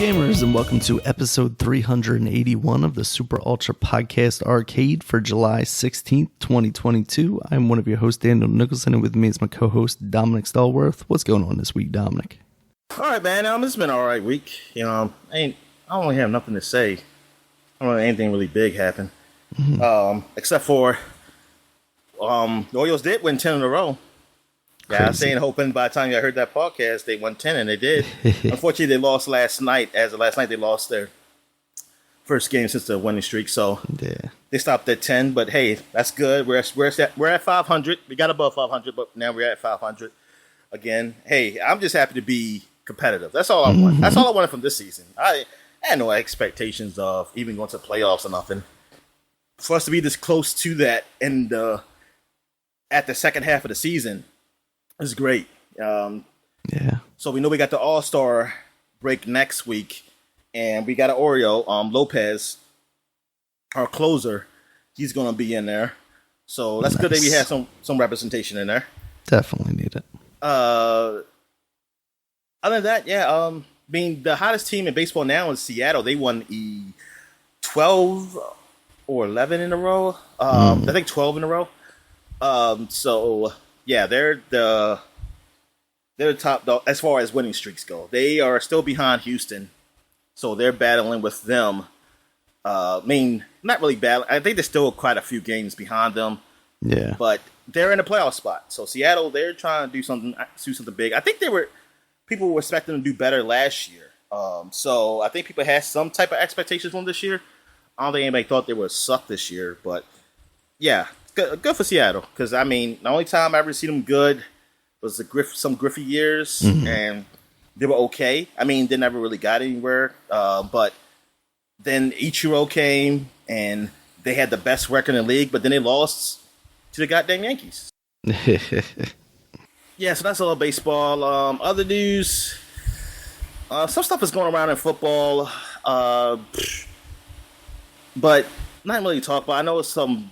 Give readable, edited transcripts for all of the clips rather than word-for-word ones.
gamers, and welcome to episode 381 of the Super Ultra Podcast Arcade for July 16th, 2022. I'm one of your hosts, Daniel Nicholson, and with me is my co-host, Dominic Stallworth. What's going on this week, Dominic? All right, man. It's been an all right week. I don't really have nothing to say. I don't know anything really big happened. Except for the Orioles did win 10 in a row. Yeah, I was saying, hoping by the time I heard that podcast, they won 10, and they did. Unfortunately, they lost last night. As of last night, they lost their first game since the winning streak. So they stopped at 10. But hey, that's good. We're at 500. We got above 500, but now we're at 500 again. Hey, I'm just happy to be competitive. That's all I want. That's all I wanted from this season. I had no expectations of even going to playoffs or nothing. For us to be this close to that at the second half of the season is great. So we know we got the All-Star break next week, and we got an Oreo, Lopez, our closer. He's going to be in there. So that's good that we have some representation in there. Definitely need it. Other than that, the hottest team in baseball now is Seattle. They won 12 or 11 in a row. I think 12 in a row. They're the top dog as far as winning streaks go. They are still behind Houston, so they're battling with them. Not really battling. I think there's still quite a few games behind them. Yeah, but they're in a playoff spot. So Seattle, they're trying to do something big. I think people were expecting them to do better last year. So I think people had some type of expectations from this year. I don't think anybody thought they would suck this year, but yeah. Good for Seattle, because, the only time I ever seen them good was some Griffey years, and they were okay. They never really got anywhere, but then Ichiro came, and they had the best record in the league, but then they lost to the goddamn Yankees. Yeah, so that's all baseball. Other news, some stuff is going around in football, but not really talk about. I know some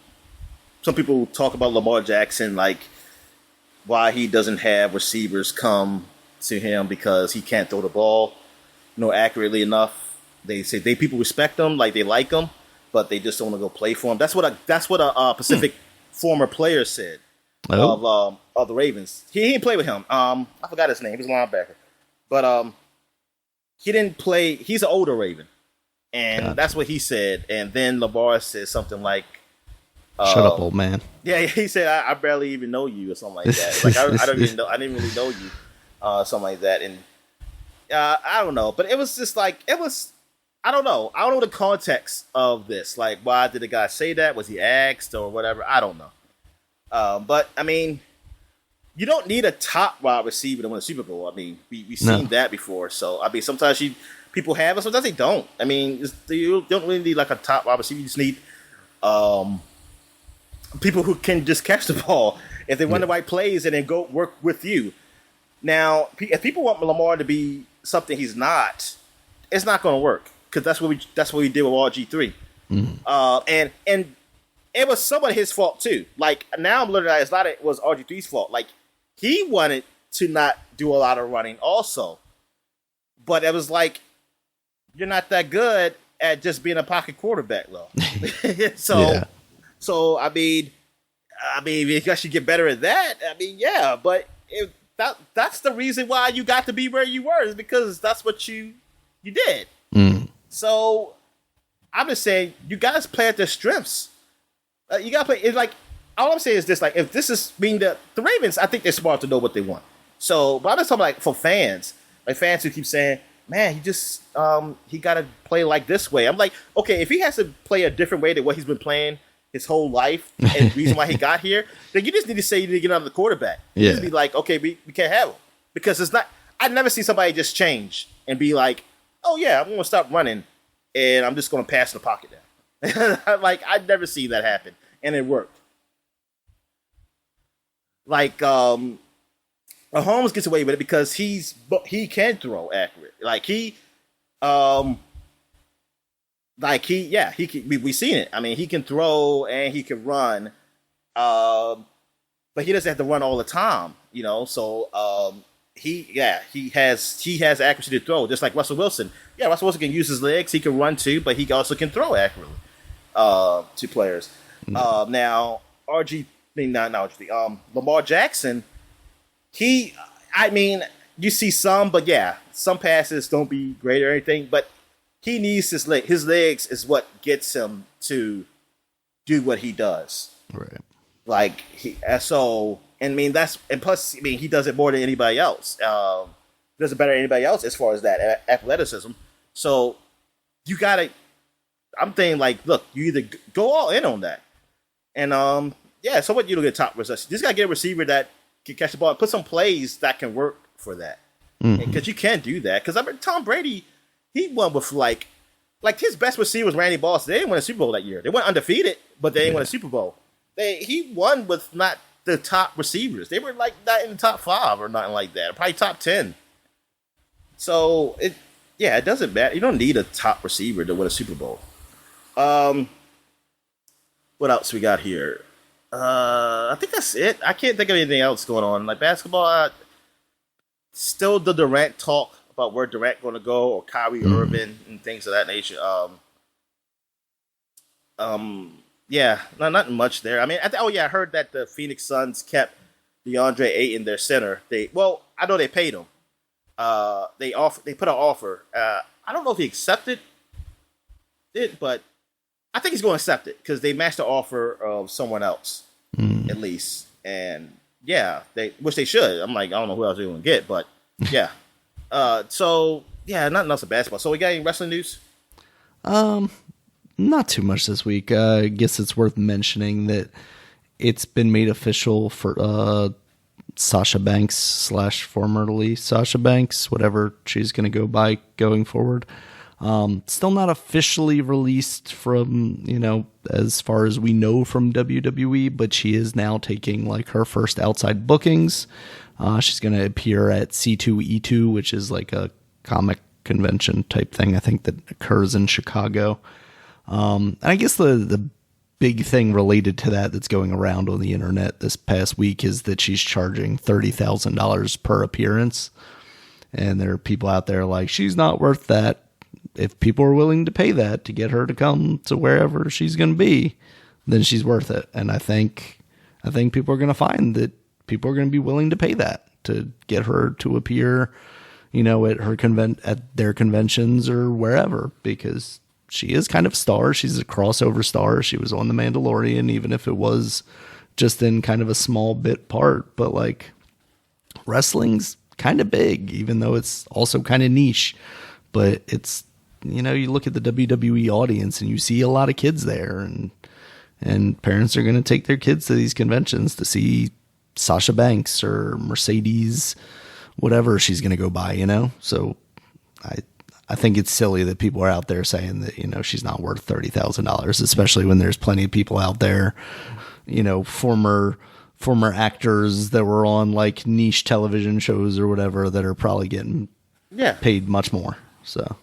people talk about Lamar Jackson, like why he doesn't have receivers come to him because he can't throw the ball, accurately enough. They say people respect him, like they like him, but they just don't want to go play for him. That's what a Pacific former player said of the Ravens. He didn't play with him. I forgot his name. He was a linebacker, but he didn't play. He's an older Raven, and that's what he said. And then Lamar said something like, "Shut up, old man." Yeah, he said, I barely even know you, or something like that. Like, I don't even know. I didn't really know you, something like that. And I don't know. But it was just like, I don't know. I don't know the context of this. Like, why did the guy say that? Was he asked or whatever? I don't know. But, you don't need a top wide receiver to win a Super Bowl. We've seen that before. So, sometimes people have it, sometimes they don't. You don't really need like a top wide receiver. You just need people who can just catch the ball if they run the right plays and then go work with you. Now, if people want Lamar to be something he's not, it's not going to work, because that's what we did with RG3. And it was somewhat his fault too. Like, now I'm literally, it's not it was RG3's fault. Like, he wanted to not do a lot of running also, but it was like, you're not that good at just being a pocket quarterback, though. So, if you guys should get better at that, but that's the reason why you got to be where you were, is because that's what you did. So, I'm just saying, you guys play at their strengths. You got to play, it's like, all I'm saying is this, like, if this is, the Ravens, I think they're smart to know what they want. So, but I'm just talking, like, for fans who keep saying, man, he just, he got to play like this way. I'm like, okay, if he has to play a different way than what he's been playing his whole life, and the reason why he got here, then you just need to say you need to get another quarterback. You just be like, okay, we can't have him. Because it's not, I've never seen somebody just change and be like, oh yeah, I'm going to stop running and I'm just going to pass the pocket down. Like, I've never seen that happen. And it worked. Like, Mahomes gets away with it because he can throw accurate. We've seen it. He can throw and he can run, but he doesn't have to run all the time, So he has accuracy to throw, just like Russell Wilson. Yeah, Russell Wilson can use his legs. He can run too, but he also can throw accurately to players. Now, Lamar Jackson, you see some, but yeah, some passes don't be great or anything, but he needs his leg. His legs is what gets him to do what he does. Right. Like, plus, he does it more than anybody else. Does it better than anybody else as far as that athleticism. So, I'm thinking, like, look, you either go all in on that. And, so what you look at top receiver. You just got to get a receiver that can catch the ball and put some plays that can work for that. Because you can do that. Because I remember Tom Brady, he won with, like his best receiver was Randy Moss. They didn't win a Super Bowl that year. They went undefeated, but they didn't win a Super Bowl. He won with not the top receivers. They were, like, not in the top 5 or nothing like that. Probably top 10. So, it doesn't matter. You don't need a top receiver to win a Super Bowl. What else we got here? I think that's it. I can't think of anything else going on. Like basketball, still the Durant talk about where Durant going to go, or Kyrie Irving and things of that nature. Nothing much there. I mean, I heard that the Phoenix Suns kept DeAndre Ayton their center. I know they paid him. They put an offer. I don't know if he accepted it, but I think he's going to accept it because they matched the offer of someone else, at least. And which they should. I'm like, I don't know who else they're going to get, but yeah. Nothing else of basketball. So we got any wrestling news? Not too much this week. I guess it's worth mentioning that it's been made official for Sasha Banks / formerly Sasha Banks, whatever she's going to go by going forward. Still not officially released from, as far as we know from WWE, but she is now taking like her first outside bookings. She's going to appear at C2E2, which is like a comic convention type thing, I think, that occurs in Chicago. And I guess the big thing related to that's going around on the internet this past week is that she's charging $30,000 per appearance. And there are people out there like, she's not worth that. If people are willing to pay that to get her to come to wherever she's going to be, then she's worth it. And I think people are going to find that people are going to be willing to pay that to get her to appear, at their conventions or wherever, because she is kind of a star. She's a crossover star. She was on The Mandalorian, even if it was just in kind of a small bit part. But like, wrestling's kind of big, even though it's also kind of niche. But it's, you look at the WWE audience and you see a lot of kids there, and parents are going to take their kids to these conventions to see Sasha Banks or Mercedes, whatever she's going to go by, So I think it's silly that people are out there saying that, she's not worth $30,000, especially when there's plenty of people out there, former actors that were on like niche television shows or whatever that are probably getting paid much more. So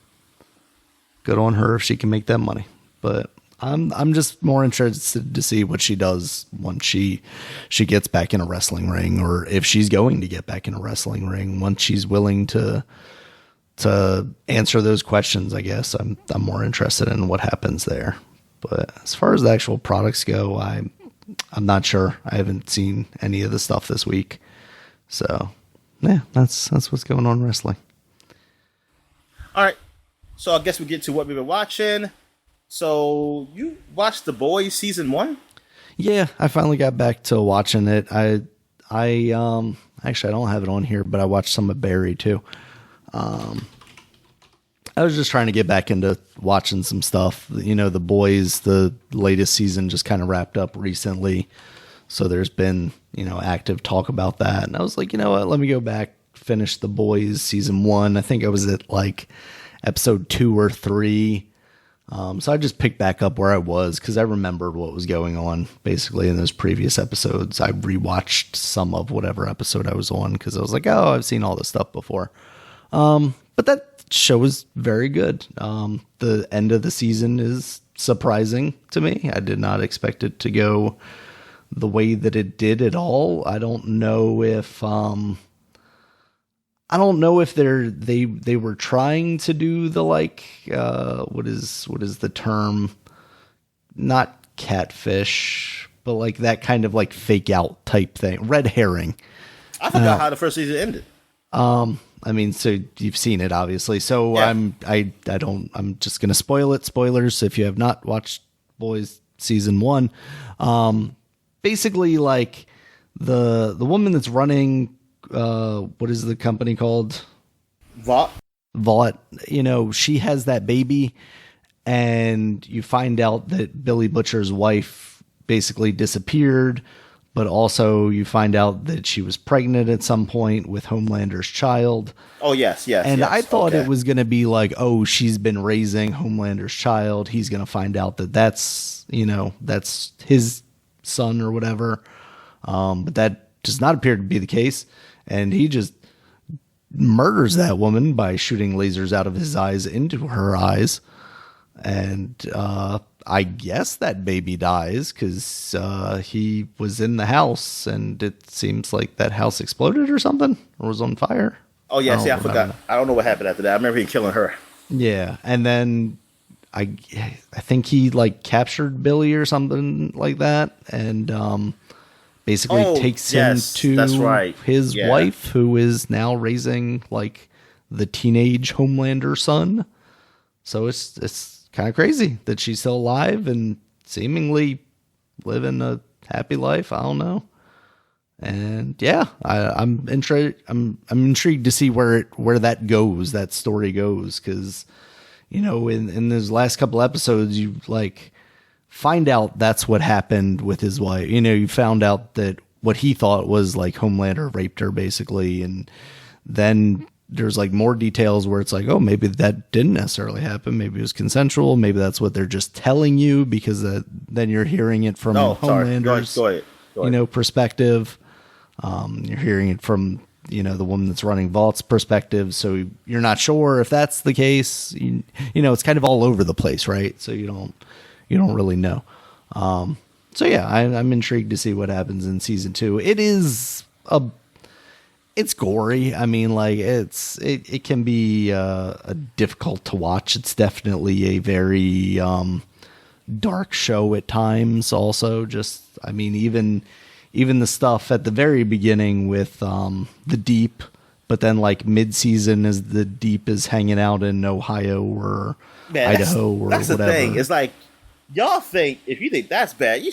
good on her if she can make that money. But I'm just more interested to see what she does once she gets back in a wrestling ring, or if she's going to get back in a wrestling ring once she's willing to answer those questions. I guess I'm more interested in what happens there. But as far as the actual products go, I'm not sure. I haven't seen any of the stuff this week. So yeah, that's what's going on in wrestling. All right. So I guess we get to what we've been watching. So you watched The Boys season 1? Yeah, I finally got back to watching it. I actually I don't have it on here, but I watched some of Barry too. I was just trying to get back into watching some stuff. The Boys, the latest season just kind of wrapped up recently. So there's been, active talk about that. And I was like, you know what, let me go back, finish The Boys season 1. I think I was at like episode 2 or 3. So I just picked back up where I was because I remembered what was going on basically in those previous episodes. I rewatched some of whatever episode I was on because I was like, oh, I've seen all this stuff before. But that show is very good. The end of the season is surprising to me. I did not expect it to go the way that it did at all. I don't know if I don't know if they were trying to do the like what is the term? Not catfish, but like that kind of like fake out type thing. Red herring. I forgot how the first season ended. I mean, so you've seen it obviously. So Yeah. I'm just gonna spoil it. Spoilers if you have not watched Boys season 1. Basically like the woman that's running what is the company called? Vought, you know, she has that baby, and you find out that Billy Butcher's wife basically disappeared, but also you find out that she was pregnant at some point with Homelander's child. Oh, yes. And yes. I thought Okay. it was going to be like, oh, she's been raising Homelander's child. He's going to find out that that's his son or whatever. But that does not appear to be the case. And he just murders that woman by shooting lasers out of his eyes into her eyes. And I guess that baby dies because he was in the house, and it seems like that house exploded or something, or was on fire. Oh, yeah. I forgot. I don't know what happened after that. I remember he killing her. Yeah. And then I think he like captured Billy or something like that. And basically takes him to that's right. his Yeah. wife, who is now raising like the teenage Homelander son. So it's kind of crazy that she's still alive and seemingly living a happy life. I don't know. And yeah, I'm intrigued. I'm intrigued to see where that goes, that story goes, because you know, in those last couple episodes, you like find out that's what happened with his wife. You know, you found out that what he thought was like Homelander raped her basically, and then there's like more details where it's like, oh, maybe that didn't necessarily happen. Maybe it was consensual. Maybe that's what they're just telling you, because then you're hearing it from Homelander's Go ahead. you know, perspective. You're hearing it from, you know, the woman that's running Vault's perspective. So you're not sure if that's the case. You know, it's kind of all over the place, right? So you don't really know. So yeah, I'm intrigued to see what happens in season 2. It's gory. I mean, like it can be a difficult to watch. It's definitely a very dark show at times. Also, just I mean, even the stuff at the very beginning with the Deep, but then like mid-season as the Deep is hanging out in Ohio or Idaho or that's whatever. The thing. It's like, y'all think, if you think that's bad,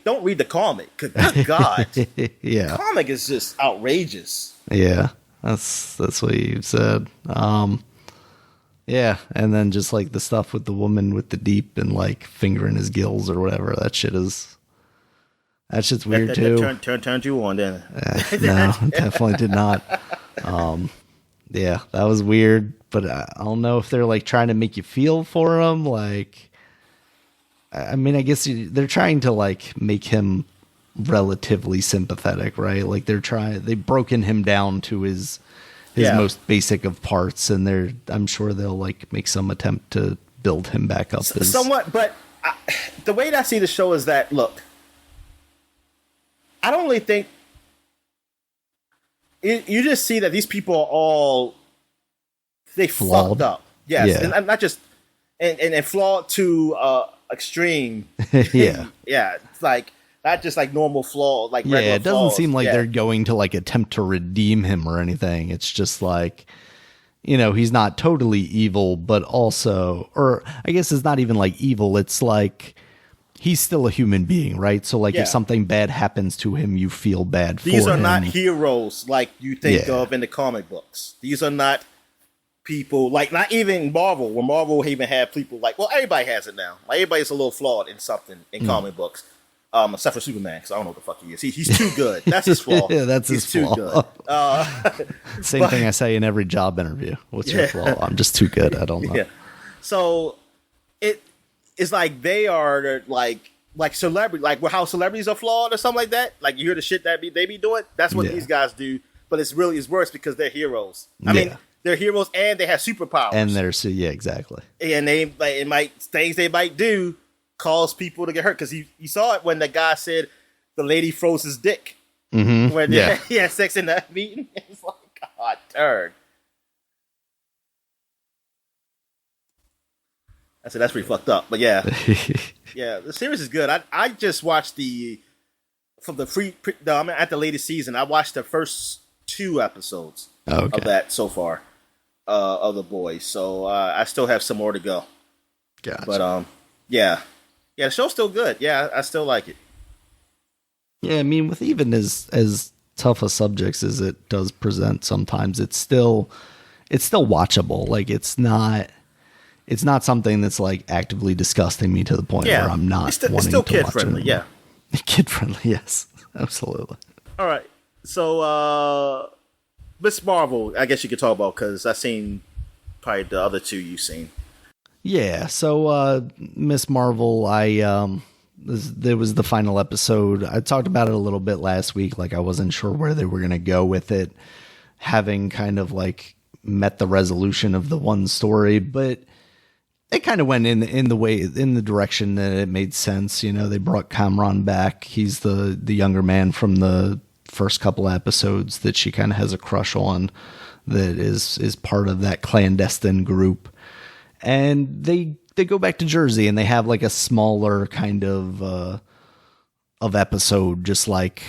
don't read the comic. 'Cause good God, yeah, the comic is just outrageous. yeah, that's what you said. Yeah, and then just like the stuff with the woman with the Deep and like fingering his gills or whatever. That shit's weird too. Turned you on, then. No, definitely did not. Yeah, that was weird, but I don't know if they're like trying to make you feel for him. Like, I mean, I guess they're trying to like make him relatively sympathetic, right? Like they've broken him down to his most basic of parts, and I'm sure they'll like make some attempt to build him back up. Somewhat, but the way that I see the show is that, look, I don't really think you just see that these people are all flawed. Fucked up. Yes, Yeah. and not just and flawed to extreme. Yeah. Yeah, it's like not just like normal flaw, like Yeah, regular it doesn't flaws. seem like Yeah. they're going to like attempt to redeem him or anything. It's just like, you know, he's not totally evil, but also, or I guess it's not even like evil. It's like he's still a human being, right? So like if something bad happens to him, you feel bad for him. These are not heroes like you think Yeah. of in the comic books. These are not people like, not even Marvel, where Marvel even have people like, well, everybody has it now. Like, everybody's a little flawed in something in comic books. Except for Superman, because I don't know what the fuck he is. He's too good. That's his flaw. Yeah, that's he's his flaw. Good. Same thing I say in every job interview. What's your flaw? I'm just too good. I don't know. Yeah. So it's like they are like celebrity, like how celebrities are flawed or something like that. Like, you hear the shit that they be doing. That's what these guys do. But it's worse because they're heroes. I mean, they're heroes and they have superpowers. And exactly. And things they might do cause people to get hurt, because you saw it when the guy said the lady froze his dick when he had sex in that meeting. It's like, odd turn. I said that's pretty fucked up, but yeah, yeah, the series is good. I just watched at the latest season. I watched the first 2 episodes of that so far of The Boys. So I still have some more to go. Gotcha. But yeah, the show's still good. Yeah, I still like it. Yeah, I mean, with even as tough a subjects as it does present, sometimes it's still watchable. Like it's not something that's like actively disgusting me to the point where I'm not it's wanting still to kid watch friendly. it. Yeah, kid friendly. Yes, absolutely. All right, so Miss Marvel, I guess you could talk about because I've seen probably the other 2 you've seen. Yeah, so Miss Marvel, there was the final episode. I talked about it a little bit last week. Like I wasn't sure where they were going to go with it, having kind of like met the resolution of the one story, but it kind of went in the direction that it made sense. You know, they brought Cameron back. He's the younger man from the first couple of episodes that she kind of has a crush on, that is part of that clandestine group. And they go back to Jersey and they have like a smaller kind of episode, just like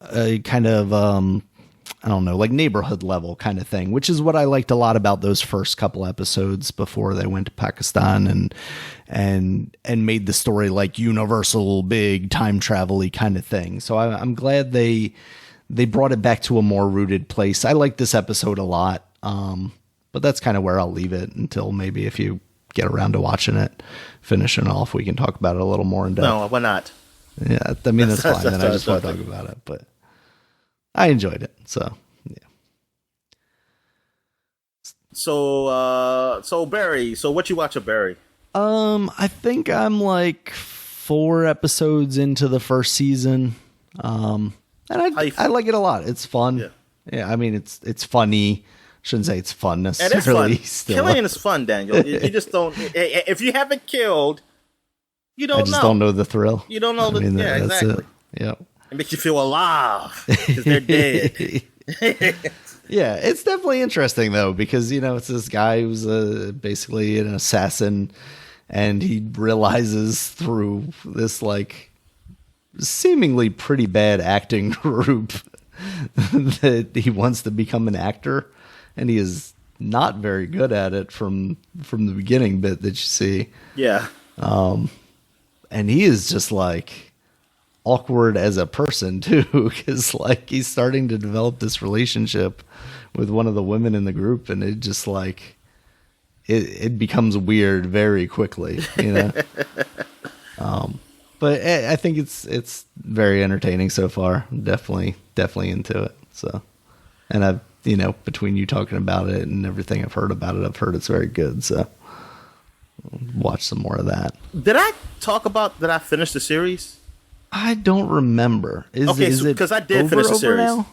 a kind of, I don't know, like neighborhood level kind of thing, which is what I liked a lot about those first couple episodes before they went to Pakistan and made the story like universal, big time travel-y kind of thing. So I'm glad they brought it back to a more rooted place. I like this episode a lot. But that's kind of where I'll leave it until maybe if you get around to watching it, finishing off, we can talk about it a little more in depth. No, why not? Yeah, I mean, that's fine. Then I just want to talk about it, but I enjoyed it. So, yeah. So Barry, so what you watch of Barry? I think I'm like 4 episodes into the first season. And I like it a lot. It's fun. Yeah, I mean, it's funny. Shouldn't say it's fun necessarily. It is fun. Killing is fun, Daniel. You just don't. If you haven't killed, you don't know. I just don't know the thrill. You don't know that's exactly. It. Yeah. It makes you feel alive because they're dead. Yeah, it's definitely interesting though, because it's this guy who's basically an assassin, and he realizes through this like seemingly pretty bad acting group that he wants to become an actor. And he is not very good at it from the beginning bit that you see. Yeah. And he is just like awkward as a person too, because like he's starting to develop this relationship with one of the women in the group, and it just like it becomes weird very quickly, But I think it's very entertaining so far. Definitely into it. So, and I've between you talking about it and everything I've heard about it, I've heard it's very good. So watch some more of that. Did I talk about that I finished the series? I don't remember. Is it because I did finish the series now?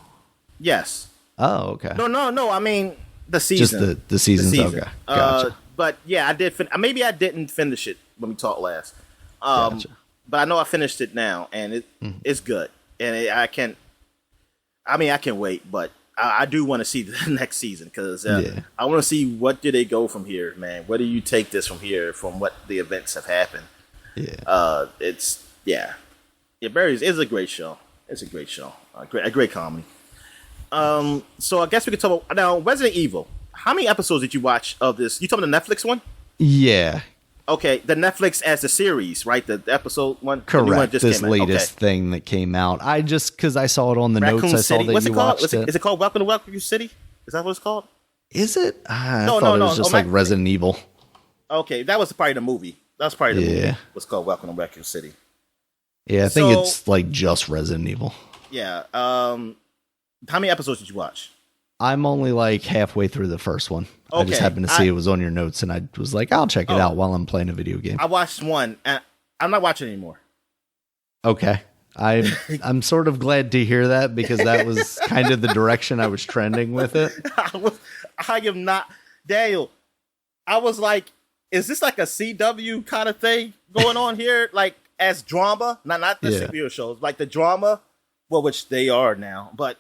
Yes. Oh, okay. No. I mean the season. Just the season. Okay. Gotcha. But yeah, I did. Maybe I didn't finish it when we talked last. Gotcha. But I know I finished it now, and it's good. And I can wait, but I do want to see the next season because I want to see what do they go from here, man. Where do you take this from here, from what the events have happened? Yeah. Barry's is a great show. It's a great show. A great comedy. So I guess we could talk about now Resident Evil. How many episodes did you watch of this? You talking about the Netflix one? Yeah. Okay, the Netflix as a series, right? The episode one. Correct. This latest thing that came out. I just because I saw it on the notes. I saw that What's you it called? watched it. Is it called Welcome to Welcome City? Is that what it's called? Is it? I thought it was just like Resident Evil. Okay, that was probably the movie. That was probably the movie. What's called Welcome to Welcome City. Yeah, I think it's like just Resident Evil. Yeah. How many episodes did you watch? I'm only like halfway through the first one. Okay. I just happened to see it was on your notes, and I was like, I'll check it out while I'm playing a video game. I watched one, and I'm not watching anymore. Okay. I'm sort of glad to hear that, because that was kind of the direction I was trending with it. I am not, Daniel. I was like, is this like a CW kind of thing going on here? Like as drama, not the superhero shows, like the drama, well, which they are now, but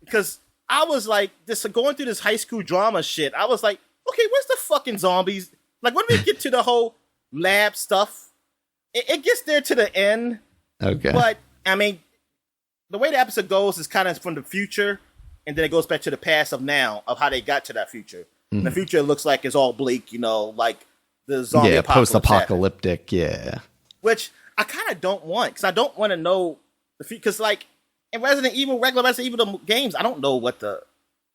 because I was like, just going through this high school drama shit. I was like, okay, where's the fucking zombies? Like, when do we get to the whole lab stuff? It gets there to the end. Okay. But, I mean, the way the episode goes is kind of from the future, and then it goes back to the past of now, of how they got to that future. Mm-hmm. The future looks like it's all bleak, like the zombie apocalypse post-apocalyptic, happened. Yeah. Which I kind of don't want, because I don't want to know, because, like, in regular Resident Evil games, I don't know what the...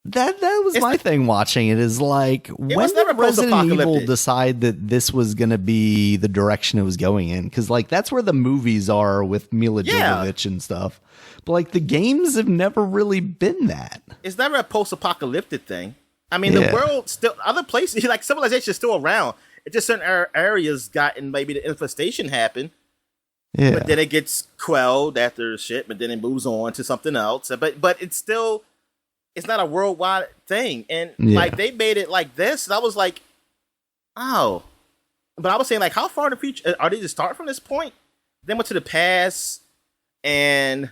That was my thing watching it, is like, when did Resident Evil decide that this was going to be the direction it was going in? Because, like, that's where the movies are with Mila Jovovich and stuff. But, like, the games have never really been that. It's never a post-apocalyptic thing. I mean, the world still... Other places, like, civilization is still around. It's just certain areas gotten... Maybe the infestation happened. Yeah. But then it gets quelled after shit, but then it moves on to something else. But it's still... It's not a worldwide thing. And, like, they made it like this. And I was like, oh. But I was saying, like, how far in the future... Are they to start from this point? Then went to the past. And...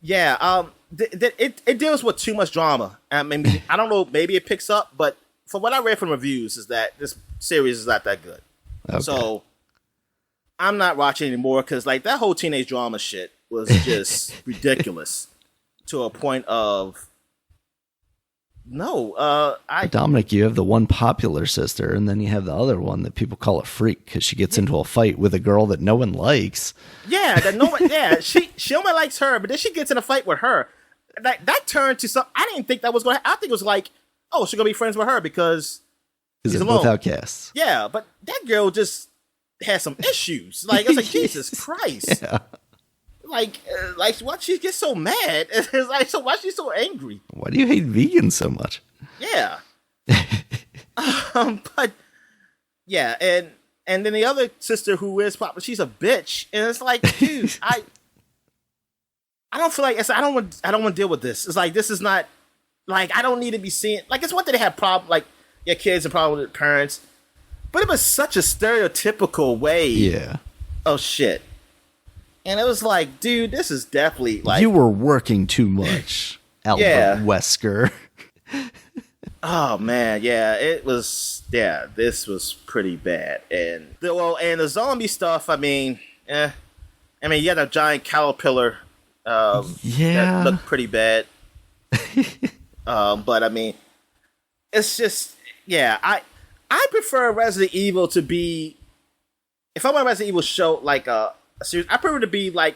Yeah, it deals with too much drama. I mean, I don't know, maybe it picks up, but from what I read from reviews is that this series is not that good. Okay. So, I'm not watching anymore, because, like, that whole teenage drama shit was just ridiculous. To a point of Dominic, you have the one popular sister, and then you have the other one that people call a freak because she gets into a fight with a girl that no one likes. Yeah, that no one. Yeah, she only likes her, but then she gets in a fight with her. That turned to something. I didn't think that was going to. I think it was like, oh, she's gonna be friends with her because she's alone. Both outcasts. Yeah, but that girl just has some issues. Like, it's like Jesus Christ. Yeah. Like, why she gets so mad? It's like, so why she's so angry? Why do you hate vegans so much? Yeah. But yeah, and then the other sister who is popular, she's a bitch, and it's like, dude, I don't feel like I don't want to deal with this. It's like, this is not, like, I don't need to be seeing, like, it's one thing to have problem, like, your kids are problem with their parents, but it was such a stereotypical way of shit. And it was like, dude, this is definitely like... You were working too much, Albert Wesker. Oh, man, yeah, it was... Yeah, this was pretty bad. And the zombie stuff, I mean, you had a giant caterpillar that looked pretty bad. But, I mean, it's just... Yeah, I prefer Resident Evil to be... If I want a Resident Evil show, like a series, I prefer it to be like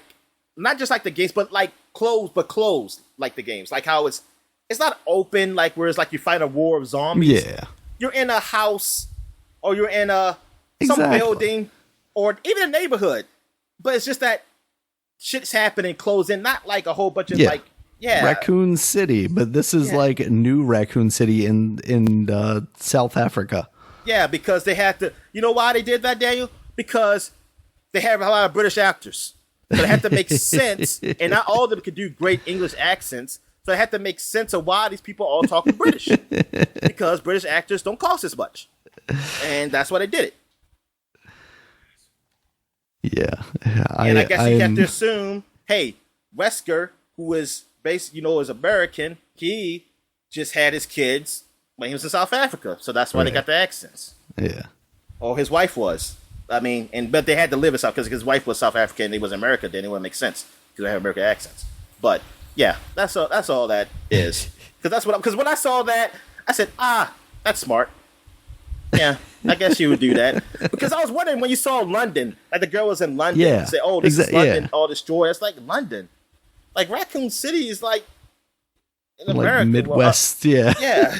not just like the games, but like closed like the games. Like how it's not open, like where it's like you fight a war of zombies. Yeah, you're in a house or you're in some building or even a neighborhood, but it's just that shit's happening closed in, not like a whole bunch of Raccoon City. But this is like a new Raccoon City in South Africa. Yeah, because they had to. You know why they did that, Daniel? Because they have a lot of British actors. So they had to make sense, and not all of them could do great English accents. So they had to make sense of why these people all talking British. Because British actors don't cost as much. And that's why they did it. Yeah. I guess you have to assume, hey, Wesker, who is based, is American, he just had his kids when he was in South Africa. So that's why they got the accents. Yeah. Or his wife was. I mean, but they had to live in South, because his wife was South African and he was American, then it wouldn't make sense because they have American accents. But yeah, that's all that is. Because when I saw that, I said, that's smart. Yeah, I guess you would do that. Because I was wondering when you saw London, like the girl was in London, you say, oh, this is London, all destroyed. It's like London. Like Raccoon City is like in America. Like Midwest, Yeah,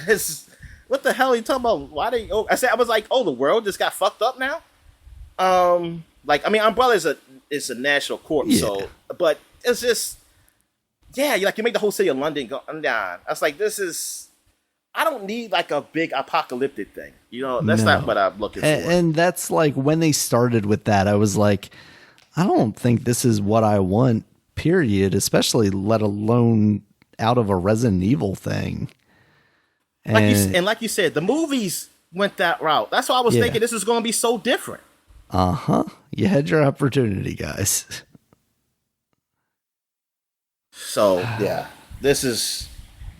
what the hell are you talking about? Why they? I was like, the world just got fucked up now. Umbrella is a national corp, so, but it's just, you make the whole city of London go down. I was like, I don't need like a big apocalyptic thing, that's not what I'm looking for. And that's like when they started with that, I was like, I don't think this is what I want, period, especially let alone out of a Resident Evil thing. Like you said, the movies went that route. That's why I was thinking this is going to be so different. You had your opportunity, guys. So, yeah. This is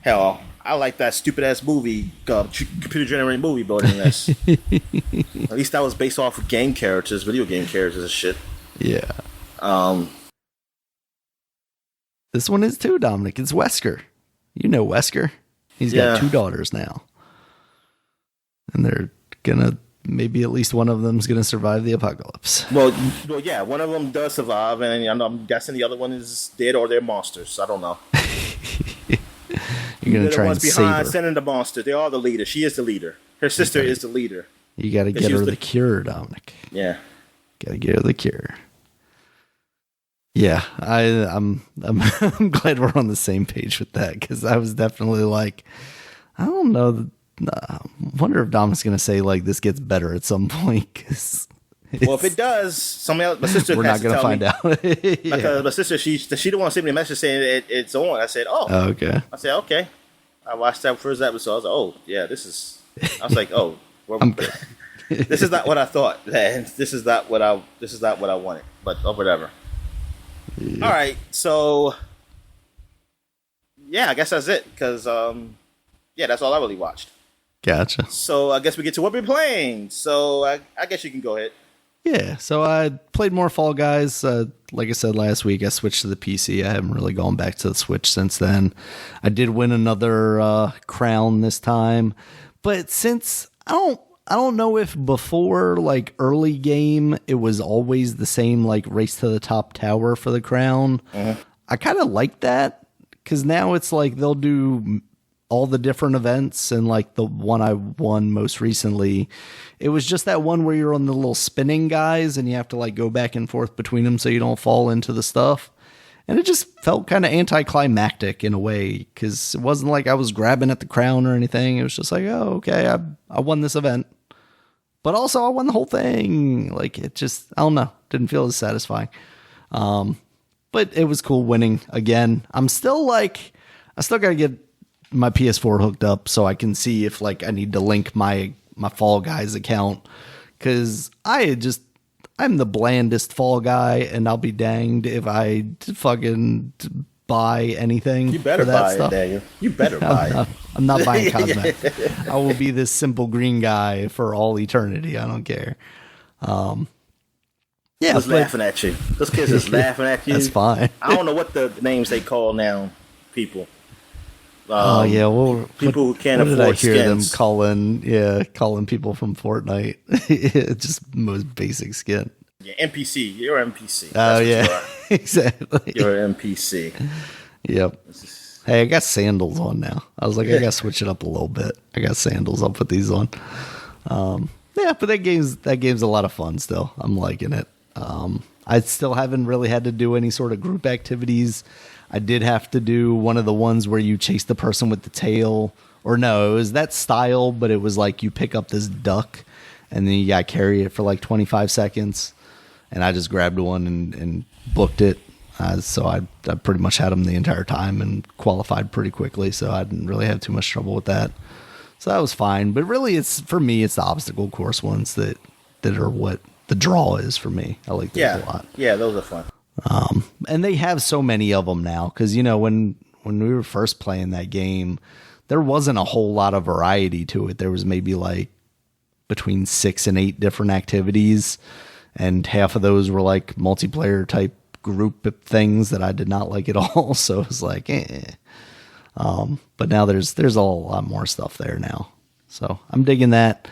Hell, I like that stupid ass movie, computer generated movie building this. At least that was based off of game characters, video game characters and shit. Yeah. This one is too, Dominic. It's Wesker. You know Wesker. He's got 2 daughters now. And they're gonna, maybe at least one of them's gonna survive the apocalypse. Well, yeah, one of them does survive, and I'm guessing the other one is dead or they're monsters. I don't know. You're gonna try and save her. Sending the monster. They are the leader. She is the leader. Her sister is the leader. You gotta get her the cure, Dominic. Yeah. Gotta get her the cure. Yeah, I'm I'm glad we're on the same page with that, because I was definitely like, I don't know. I wonder if Dom's gonna say like this gets better at some point. Cause well, if it does, my sister. We're not gonna find out. Because my sister, she didn't want to send me a message saying it's on. I said, oh, okay. I said, okay. I watched that first episode. I was like, oh yeah, this is. I was like, oh, I'm good. This is not what I thought. This is not what I wanted. But whatever. Yeah. All right, so yeah, I guess that's it. Because that's all I really watched. Gotcha. So I guess we get to what we're playing. So I guess you can go ahead. Yeah, so I played more Fall Guys. Like I said last week, I switched to the PC. I haven't really gone back to the Switch since then. I did win another crown this time, but since I don't know if before, like, early game, it was always the same, like, race to the top tower for the crown. Mm-hmm. I kind of like that, because now it's like they'll do all the different events, and, like, the one I won most recently, it was just that one where you're on the little spinning guys, and you have to, like, go back and forth between them so you don't fall into the stuff. And it just felt kind of anticlimactic in a way, because it wasn't like I was grabbing at the crown or anything. It was just like, oh, okay, I won this event. But also I won the whole thing. Like, it just, I don't know, didn't feel as satisfying. But it was cool winning again. I still got to get my PS4 hooked up so I can see if, like, I need to link my Fall Guys account. Because I'm the blandest Fall Guy, and I'll be danged if I fucking buy anything. You better for that buy stuff. it, Daniel. You better buy it. I'm not buying cosmetics. I will be this simple green guy for all eternity. I don't care. Yeah, just laughing at you. Those kids is laughing at you. That's fine. I don't know what the names they call now people. Well, people who can't afford I hear skins. them calling people from Fortnite just most basic skin. Yeah, NPC. You're an NPC. Oh yeah, exactly. You're an NPC. Yep. Hey, I got sandals on now. I was like, I gotta switch it up a little bit. I got sandals. I'll put these on. Yeah, but that game's a lot of fun still. I'm liking it. I still haven't really had to do any sort of group activities. I did have to do one of the ones where you chase the person with the tail. Or no, it was that style, but it was like you pick up this duck and then you gotta carry it for like 25 seconds. And I just grabbed one and booked it. So I pretty much had them the entire time and qualified pretty quickly. So I didn't really have too much trouble with that. So that was fine. But really, for me, it's the obstacle course ones that are what the draw is for me. I like those a lot. Yeah, those are fun. And they have so many of them now. Because, when we were first playing that game, there wasn't a whole lot of variety to it. There was maybe like between 6 and 8 different activities. And half of those were like multiplayer type group things that I did not like at all. So it was like, but now there's a lot more stuff there now. So I'm digging that.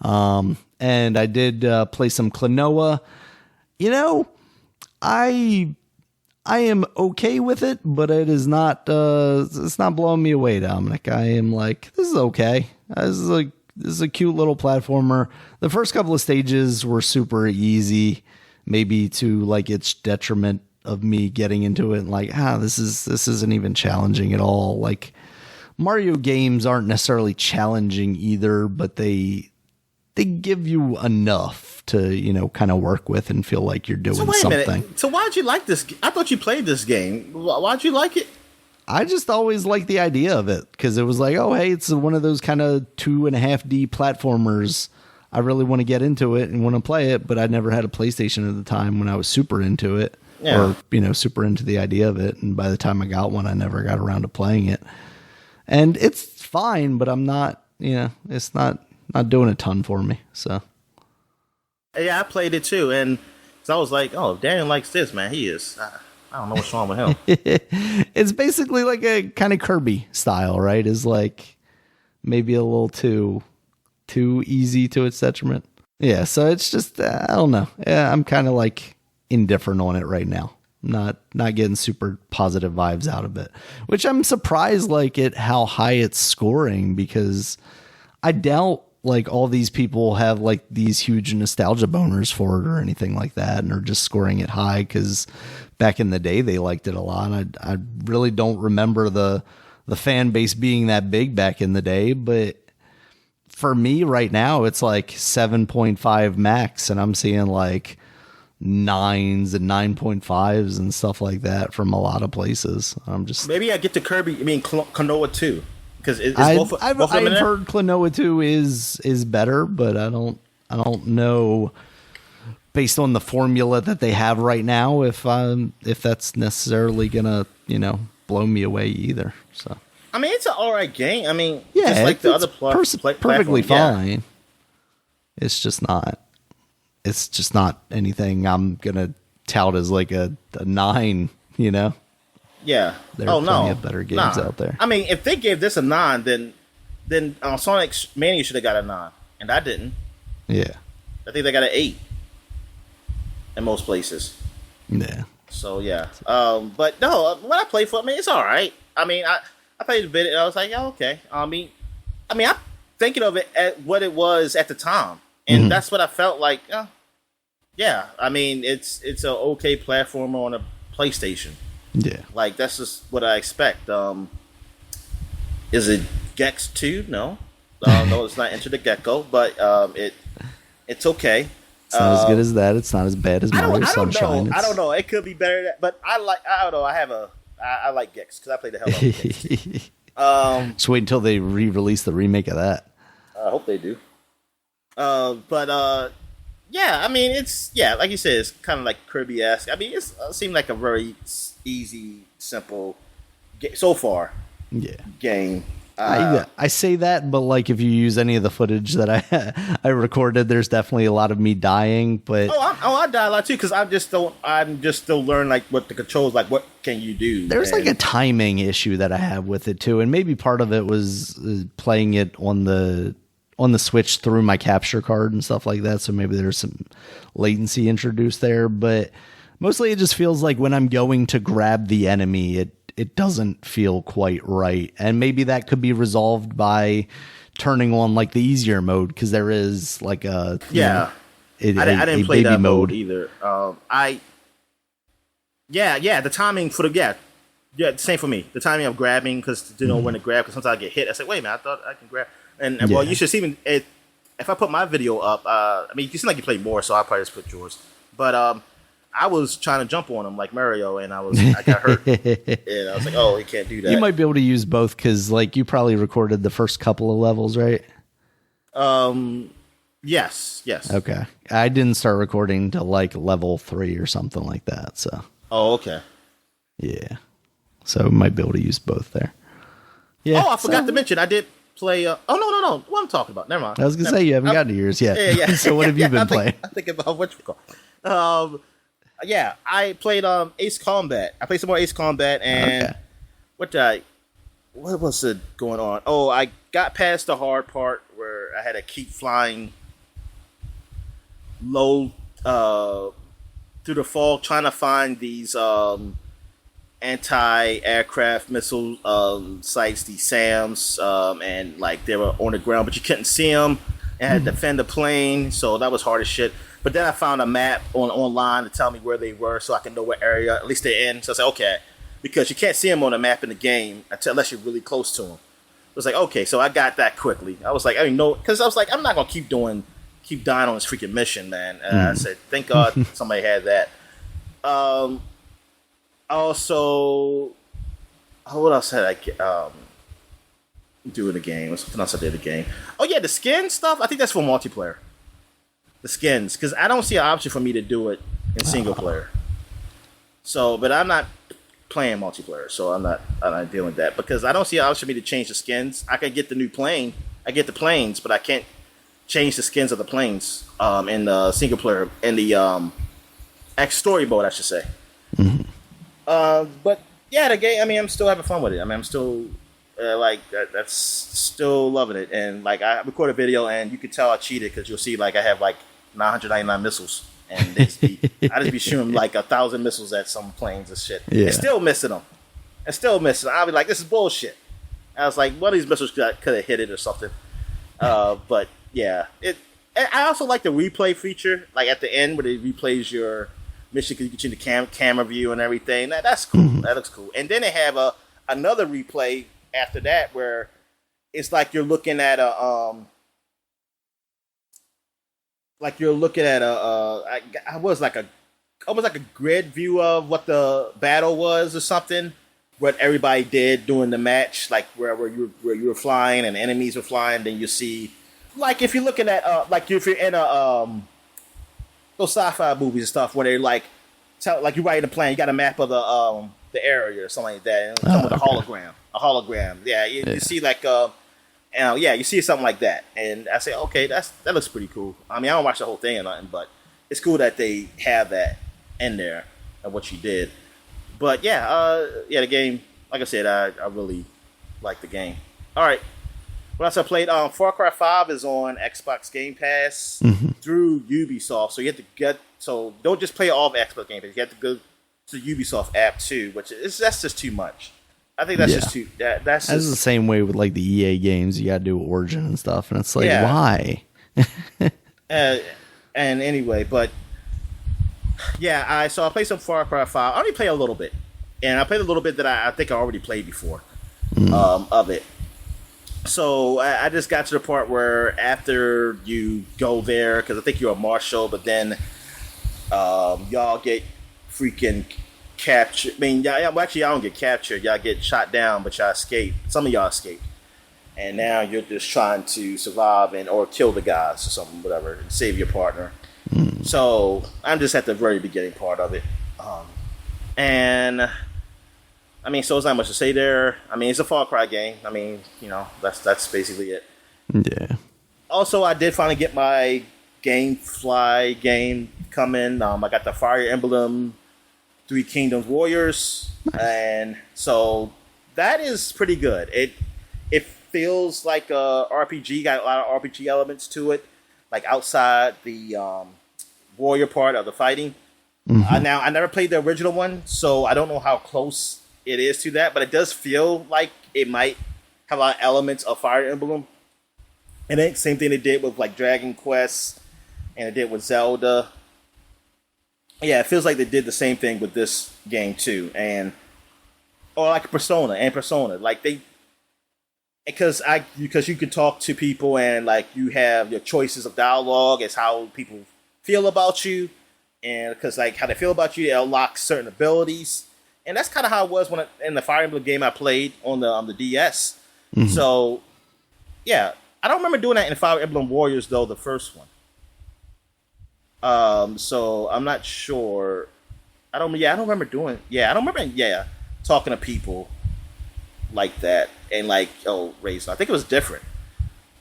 And I did play some Klonoa. I am okay with it, but it is not. It's not blowing me away, Dominic. I am like, this is okay. This is a cute little platformer. The first couple of stages were super easy, maybe to like its detriment of me getting into it and like, this isn't even challenging at all. Like, Mario games aren't necessarily challenging either, but they give you enough to, kind of work with and feel like you're doing something. A minute. So why'd you like this? I thought you played this game. Why'd you like it? I just always liked the idea of it because it was like, oh, hey, it's one of those kind of 2.5D platformers. I really want to get into it and want to play it, but I never had a PlayStation at the time when I was super into it or, super into the idea of it. And by the time I got one, I never got around to playing it. And it's fine, but I'm not, it's not doing a ton for me. So yeah, I played it too, and so I was like, oh, if Daniel likes this, man, he is. I don't know what's wrong with him. It's basically like a kind of Kirby style, right? Is like maybe a little too easy to its detriment. Yeah, so it's just I don't know. Yeah, I'm kind of like indifferent on it right now. Not getting super positive vibes out of it, which I'm surprised like at how high it's scoring, because I doubt like all these people have like these huge nostalgia boners for it or anything like that, and are just scoring it high because back in the day they liked it a lot. I really don't remember the fan base being that big back in the day, but for me right now it's like 7.5 max, and I'm seeing like 9s and 9.5s and stuff like that from a lot of places. I'm just maybe I get to Klonoa too, because I've in there? heard Klonoa 2 is better, but I don't know based on the formula that they have right now if that's necessarily gonna blow me away either. So I mean, it's an alright game. I mean, yeah, just like the other perfectly fine. Yeah. It's just not anything I'm gonna tout as like a 9. Yeah. There are plenty of better games out there. I mean, if they gave this a 9, then Sonic Mania should have got a 9, and I didn't. Yeah. I think they got an 8 in most places. Yeah. So yeah. But no, when I played for it, it's all right. I mean, I played a bit, and I was like, yeah, okay. I mean, I'm thinking of it at what it was at the time, and that's what I felt like. Yeah, I mean, it's an okay platformer on a PlayStation. Yeah, like that's just what I expect. Is it Gex 2? No, no, it's not Enter the Gecko, but it's okay. It's not as good as that. It's not as bad as Mario Sunshine. I don't know. It could be better, but I don't know. I like Gex because I played the hell out of Gex. Just wait until they re-release the remake of that. I hope they do. Yeah, I mean, like you said, it's kind of like Kirby-esque. I mean, it seemed like a very easy, simple, so far, game. I say that, but like if you use any of the footage that I recorded, there's definitely a lot of me dying. But I die a lot too because I'm just still learning like what the controls, like what can you do. There's like a timing issue that I have with it too, and maybe part of it was playing it on the Switch through my capture card and stuff like that. So maybe there's some latency introduced there, but mostly it just feels like when I'm going to grab the enemy, it doesn't feel quite right. And maybe that could be resolved by turning on like the easier mode, because there is like I didn't play that mode either. The timing for same for me. The timing of grabbing, because to know when to grab, because sometimes I get hit. I say, wait a minute, I thought I can grab. And well, you should see if I put my video up. I mean, you seem like you play more, so I'll probably just put yours. But I was trying to jump on him like Mario, and I got hurt, and I was like, oh, he can't do that. You might be able to use both because, like, you probably recorded the first couple of levels, right? Yes. Okay, I didn't start recording till like level 3 or something like that. So. Oh, okay. Yeah, so might be able to use both there. Yeah. Oh, I forgot to mention, I did play. No. What I'm talking about? Never mind. I was gonna say you haven't gotten to yours yet. Yeah. So what have you been playing? I think about what you call. I played Ace Combat. I played some more Ace Combat, and what was it going on? Oh, I got past the hard part where I had to keep flying low through the fog, trying to find these anti-aircraft missile sites, these SAMs, and like they were on the ground, but you couldn't see them. And I had to defend the plane, so that was hard as shit. But then I found a map online to tell me where they were, so I can know what area at least they're in. So I said, okay, because you can't see them on the map in the game unless you're really close to them. I was like, okay, so I got that quickly. I was like, I didn't know, because I was like, I'm not gonna keep dying on this freaking mission, man. And I said, thank God somebody had that. Also, what else had I do in the game? What's something else I did in the game? Oh yeah, the skin stuff. I think that's for multiplayer. The skins, because I don't see an option for me to do it in single player. So, but I'm not playing multiplayer, so I'm not dealing with that because I don't see how for me to change the skins. I can get the new plane, I get the planes, but I can't change the skins of the planes in the single player in the story mode, I should say. But yeah, the game. I mean, I'm still having fun with it. I mean, I'm still that's still loving it. And like, I record a video, and you can tell I cheated because you'll see like I have like 999 missiles, and I just be shooting like 1,000 missiles at some planes and shit, and still missing them, I'll be like, this is bullshit. I was like, one of these missiles could have hit it or something. But yeah, I also like the replay feature, like at the end where it replays your mission because you can change the camera view and everything. That's cool. That looks cool. And then they have another replay after that where it's like you're looking at a almost like a grid view of what the battle was or something. What everybody did during the match, like where you were flying and enemies were flying. Then you see, like if you're looking at like if you're in those sci-fi movies and stuff where they like you write in a plan, you got a map of the area or something like that, and come with a hologram. Yeah, you see like you see something like that, and I say, okay, that looks pretty cool. I mean, I don't watch the whole thing or nothing, but it's cool that they have that in there and what you did. But the game, like I said, I really like the game. All right. What else I played? Far Cry 5 is on Xbox Game Pass through Ubisoft. So don't just play all of Xbox Game Pass. You have to go to the Ubisoft app too, that's just too much. I think that's just too. That's the same way with like the EA games. You got to do Origin and stuff, and it's like, why? And anyway, but I played some Far Cry 5. I only played a little bit, and I played a little bit that I think I already played before of it. So I just got to the part where after you go there, because I think you're a marshal, but then y'all get freaking captured. I mean, y'all don't get captured. Y'all get shot down, but y'all escape. Some of y'all escape. And now you're just trying to survive or kill the guys or something, whatever, and save your partner. So I'm just at the very beginning part of it. And I mean, so there's not much to say there. I mean, it's a Far Cry game. I mean, that's basically it. Yeah. Also, I did finally get my GameFly game coming. I got the Fire Emblem Three Kingdoms Warriors. Nice. And so that is pretty good. It feels like a RPG, got a lot of RPG elements to it, like outside the warrior part of the fighting. Now, I never played the original one, so I don't know how close it is to that, but it does feel like it might have a lot of elements of Fire Emblem. And then same thing they did with like Dragon Quest, and it did with Zelda. Yeah, it feels like they did the same thing with this game too, or like Persona, like they, because you can talk to people and like you have your choices of dialogue as how people feel about you, and because like how they feel about you, it unlocks certain abilities. And that's kind of how it was in the Fire Emblem game I played on the DS. So, yeah, I don't remember doing that in Fire Emblem Warriors though, the first one. So I'm not sure. I don't remember talking to people like that and like race. I think it was different.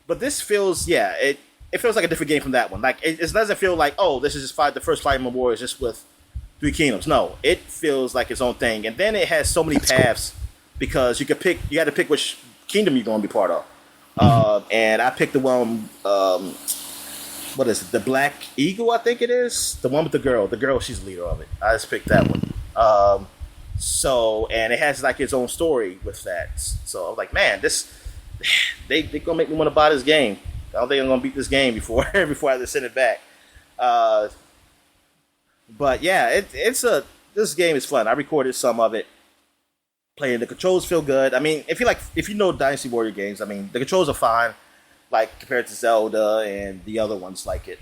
But this feels it feels like a different game from that one. Like it doesn't feel like this is just the first Fire Emblem Warriors just with Three Kingdoms. No, it feels like its own thing, and then it has so many paths because you got to pick which kingdom you're going to be part of. And I picked the one. What is it? The Black Eagle, I think it is. The one with the girl. The girl, she's the leader of it. I just picked that one. And it has like its own story with that. So I was like, man, they gonna make me want to buy this game. I don't think I'm gonna beat this game before I have to send it back. But yeah, this game is fun. I recorded some of it. Playing the controls feel good. I mean, if you know Dynasty Warrior games, I mean the controls are fine, like compared to Zelda and the other ones like it.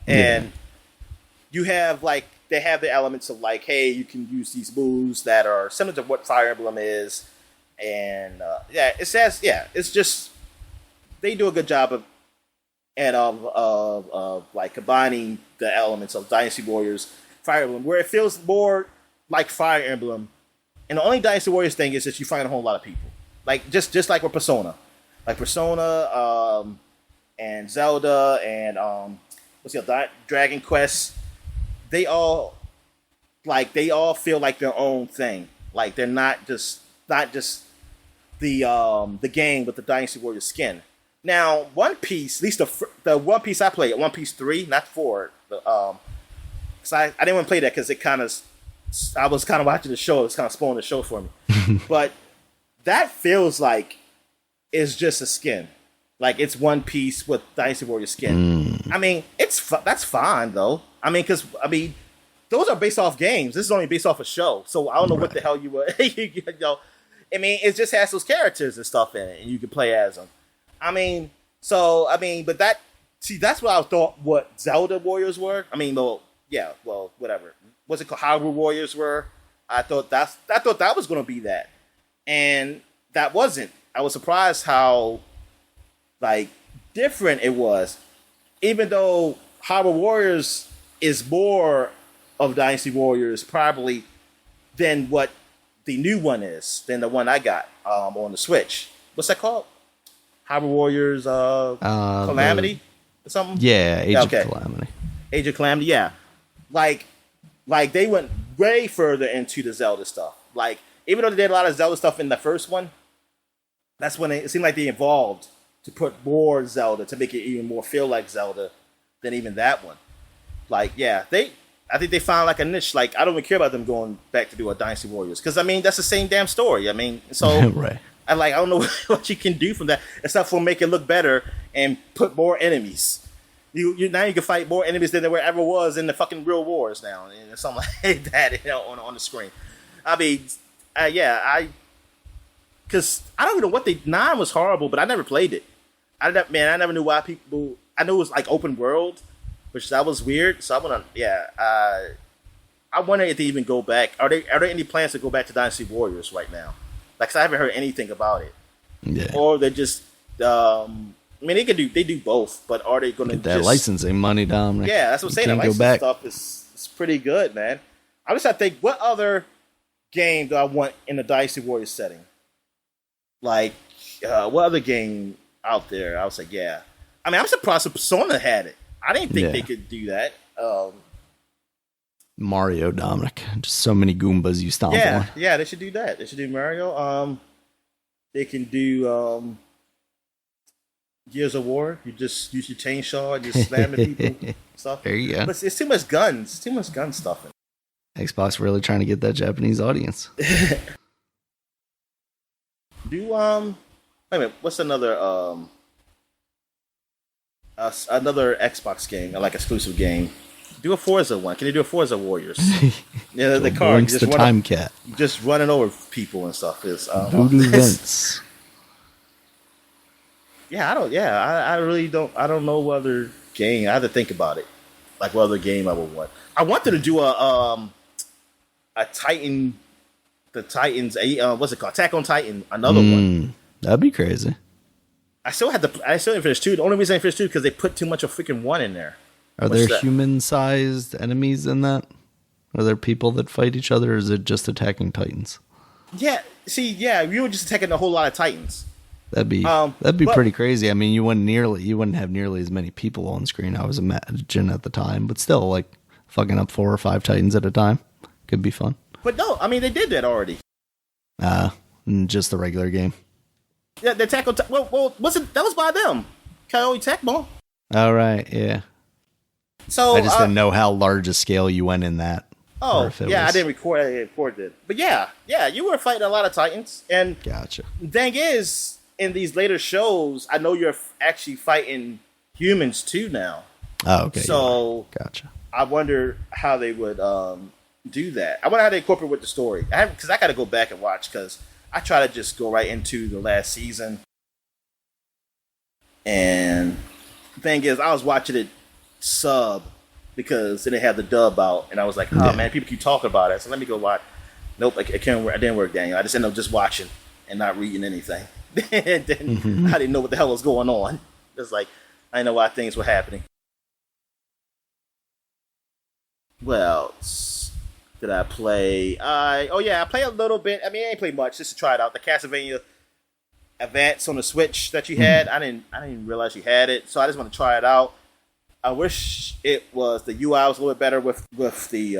And you have they have the elements of like, hey, you can use these moves that are similar to what Fire Emblem is, and it's just they do a good job of like combining the elements of Dynasty Warriors, Fire Emblem, where it feels more like Fire Emblem And the only Dynasty Warriors thing is that you find a whole lot of people. Like just like with Persona. Like Persona, and Zelda and what's the other, Dragon Quest, they all feel like their own thing. Like they're not just the game with the Dynasty Warriors skin. Now, One Piece, at least the One Piece I played, One Piece 3, not 4, because I didn't want to play that because I was kind of watching the show. It was kind of spoiling the show for me. But that feels like it's just a skin. Like it's One Piece with Dynasty Warrior skin. I mean, that's fine though. I mean, because those are based off games. This is only based off a show, so I don't know what the hell you were. You know, I mean, it just has those characters and stuff in it, and you can play as them. But that's what I thought what Zelda Warriors were. I mean, whatever. What's it called? Hyrule Warriors were. I thought that was going to be that, and that wasn't. I was surprised how different it was, even though Hyrule Warriors is more of Dynasty Warriors probably than what the new one is, than the one I got on the Switch. What's that called? Hyrule Warriors Calamity or something? Yeah, Age of Calamity. Age of Calamity, yeah. Like they went way further into the Zelda stuff. Like, even though they did a lot of Zelda stuff in the first one, that's when it seemed like they evolved to put more Zelda, to make it even more feel like Zelda than even that one. Like, yeah, I think they found like a niche. Like, I don't even care about them going back to do a Dynasty Warriors, because I mean that's the same damn story. I mean, so right. I don't know what you can do from that except for make it look better and put more enemies. You now you can fight more enemies than there ever was in the fucking real wars now, and something like that, on the screen. I mean, because I don't even know what 9 was horrible, but I never played it. I never knew why people. I knew it was like open world, which that was weird. So I wonder if they even go back. Are there any plans to go back to Dynasty Warriors right now? Like, 'cause I haven't heard anything about it. Yeah. Or they just, I mean, they do both, but are they going to get that licensing money, Dominic? Yeah, that's what I'm saying. The licensing stuff is pretty good, man. I just have to think, what other game do I want in the Dynasty Warriors setting? Like, what other game out there? I was like, yeah. I mean, I'm surprised Persona had it. I didn't think they could do that. Mario, Dominic. Just so many Goombas you stomp on. Yeah, they should do that. They should do Mario. They can do Gears of War. You just use your chainsaw and just slam the people. Stuff. There you go. But it's too much guns. It's too much gun stuff. Xbox really trying to get that Japanese audience. Wait a minute, what's another Xbox game, like exclusive game? Do a Forza one. Can you do a Forza Warriors? Yeah, the car. Just the time cat. Just running over people and stuff. Voodoo Vince. Yeah, I really don't. I don't know what other game. I have to think about it. Like what other game I would want. I wanted to do a Titan. The Titans. What's it called? Attack on Titan. Another one. That'd be crazy. I still didn't finish 2. The only reason I finished 2 is because they put too much of freaking 1 in there. Are there human-sized enemies in that? Are there people that fight each other, or is it just attacking Titans? Yeah. See, you were just attacking a whole lot of Titans. That'd be pretty crazy. I mean, you wouldn't have nearly as many people on screen, I was imagining at the time, but still, like, fucking up 4 or 5 Titans at a time could be fun. But no, I mean, they did that already. Just the regular game. Yeah, the Attack on Titan. Well, that was by them. Koei Tecmo. All right, yeah. So I just didn't know how large a scale you went in that. Oh, yeah, I didn't record it. But yeah, you were fighting a lot of Titans. And gotcha. The thing is, in these later shows, I know you're actually fighting humans too now. Oh, okay. So gotcha. I wonder how they would do that. I wonder how they incorporate with the story. Because I got to go back and watch, because I try to just go right into the last season. And the thing is, I was watching it sub because they didn't have the dub out, and I was like, man, people keep talking about it, so let me go watch. Nope, it can't work. It didn't work, Daniel. I just ended up just watching and not reading anything. And then I didn't know what the hell was going on. It's like, I didn't know why things were happening. Well, did I play? I play a little bit. I mean, I ain't played much just to try it out. The Castlevania Advance on the Switch that you had. I didn't realize you had it, so I just want to try it out. I wish it was the UI was a little bit better with the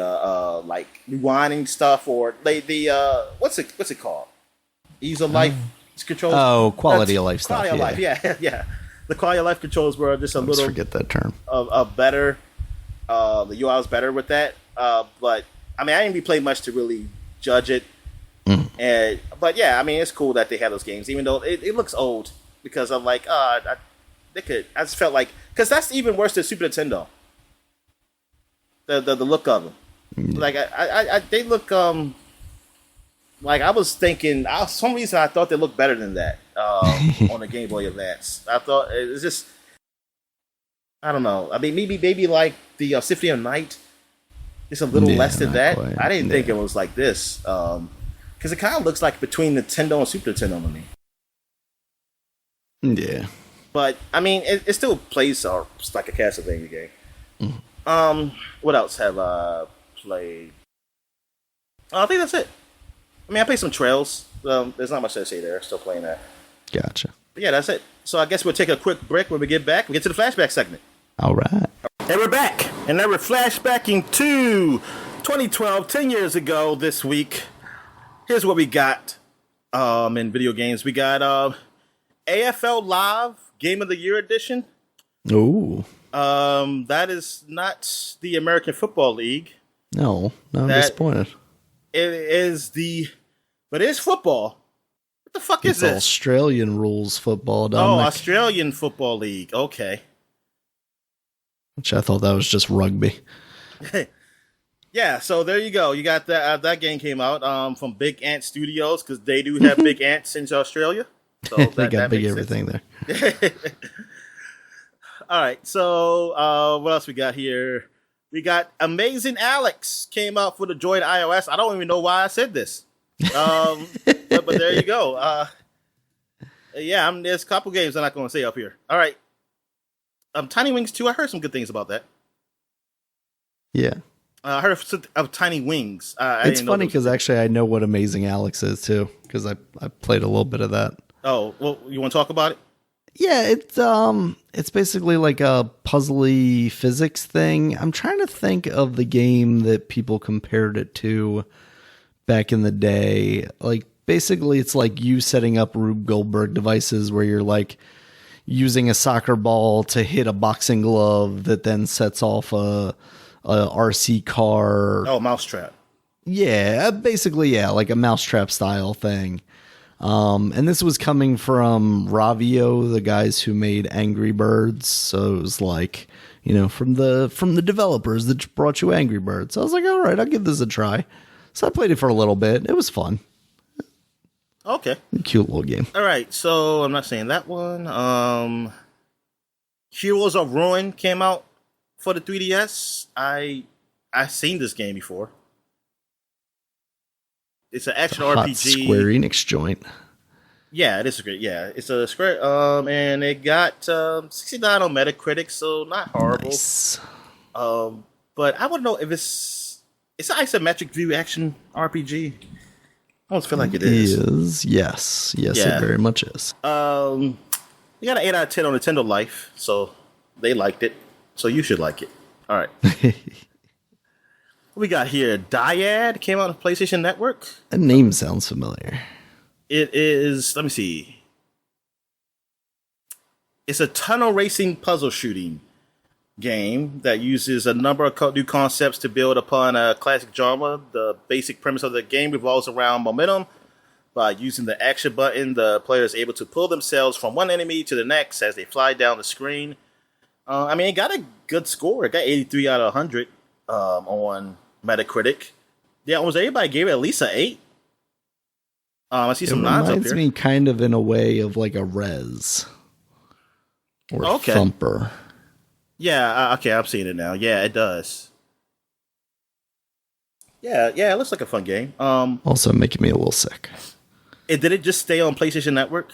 like rewinding stuff or the what's it called? Ease of life controls. Oh, quality of life stuff. Quality of life, yeah. The quality of life controls were just a little. Forget that term. Of better. The UI was better with that, but I mean, I didn't really play much to really judge it. But yeah, I mean, it's cool that they have those games, even though it looks old because I'm like, they could. I just felt like because that's even worse than Super Nintendo. The look of them, like they look like I was thinking. For some reason I thought they looked better than that on the Game Boy Advance. I thought it was just. I don't know. I mean, maybe like the Symphony of Night. Just a little less than that. Quite. I didn't think it was like this. Because it kind of looks like between Nintendo and Super Nintendo to me. Yeah. But, I mean, it still plays like a Castlevania game. What else have I played? I think that's it. I mean, I played some Trails. There's not much to say there. Still playing that. Gotcha. But yeah, that's it. So I guess we'll take a quick break. When we get back, we get to the flashback segment. All right. And we're back. And now we're flashbacking to 2012, 10 years ago this week. Here's what we got in video games. We got AFL Live Game of the Year edition. Ooh. That is not the American Football League. No, I'm disappointed. But it is football. What the fuck is this? Australian rules football, Dominic. Oh, Australian Football League. Okay. Which I thought that was just rugby. Yeah, so there you go. You got that. That game came out from Big Ant Studios because they do have big ants in Australia. So they got big everything there. All right. So what else we got here? We got Amazing Alex came out for the Droid iOS. I don't even know why I said this. But there you go. Yeah, there's a couple games I'm not going to say up here. All right. Tiny Wings 2. I heard some good things about that. Yeah. I heard of Tiny Wings. It's funny because actually I know what Amazing Alex is too because I played a little bit of that. Oh, well, you want to talk about it? Yeah, it's basically like a puzzly physics thing. I'm trying to think of the game that people compared it to back in the day. Like basically it's like you setting up Rube Goldberg devices where you're like using a soccer ball to hit a boxing glove that then sets off a RC car. Oh, Mousetrap. Yeah, basically, yeah, like a Mousetrap style thing. And this was coming from Ravio, the guys who made Angry Birds. So it was like, from the developers that brought you Angry Birds. So I was like, all right, I'll give this a try. So I played it for a little bit. It was fun. Okay. Cute little game. All right, so I'm not saying that one. Heroes of Ruin came out for the 3DS. I've seen this game before. It's an action RPG. Square Enix joint. Yeah, it is great. Yeah, it's a Square. And it got 69 on Metacritic, so not horrible. Nice. But I want to know if it's an isometric view action RPG. I almost feel like it is. It is. Yes, yeah. It very much is. You got an 8 out of 10 on Nintendo Life, so they liked it. So you should like it. All right. What we got here? Dyad came out on PlayStation Network. The name sounds familiar. It is, let me see. It's a tunnel racing puzzle shooting game that uses a number of new concepts to build upon a classic genre. The basic premise of the game revolves around momentum. By using the action button, the player is able to pull themselves from one enemy to the next as they fly down the screen. I mean, it got a good score. It got 83 out of 100 on Metacritic. Yeah, almost everybody gave it at least an 8. I see some nines up here. It reminds me kind of in a way of like a Rez or Thumper. Yeah, okay, I'm seeing it now. Yeah, it does. Yeah, it looks like a fun game. Also making me a little sick. Did it just stay on PlayStation Network?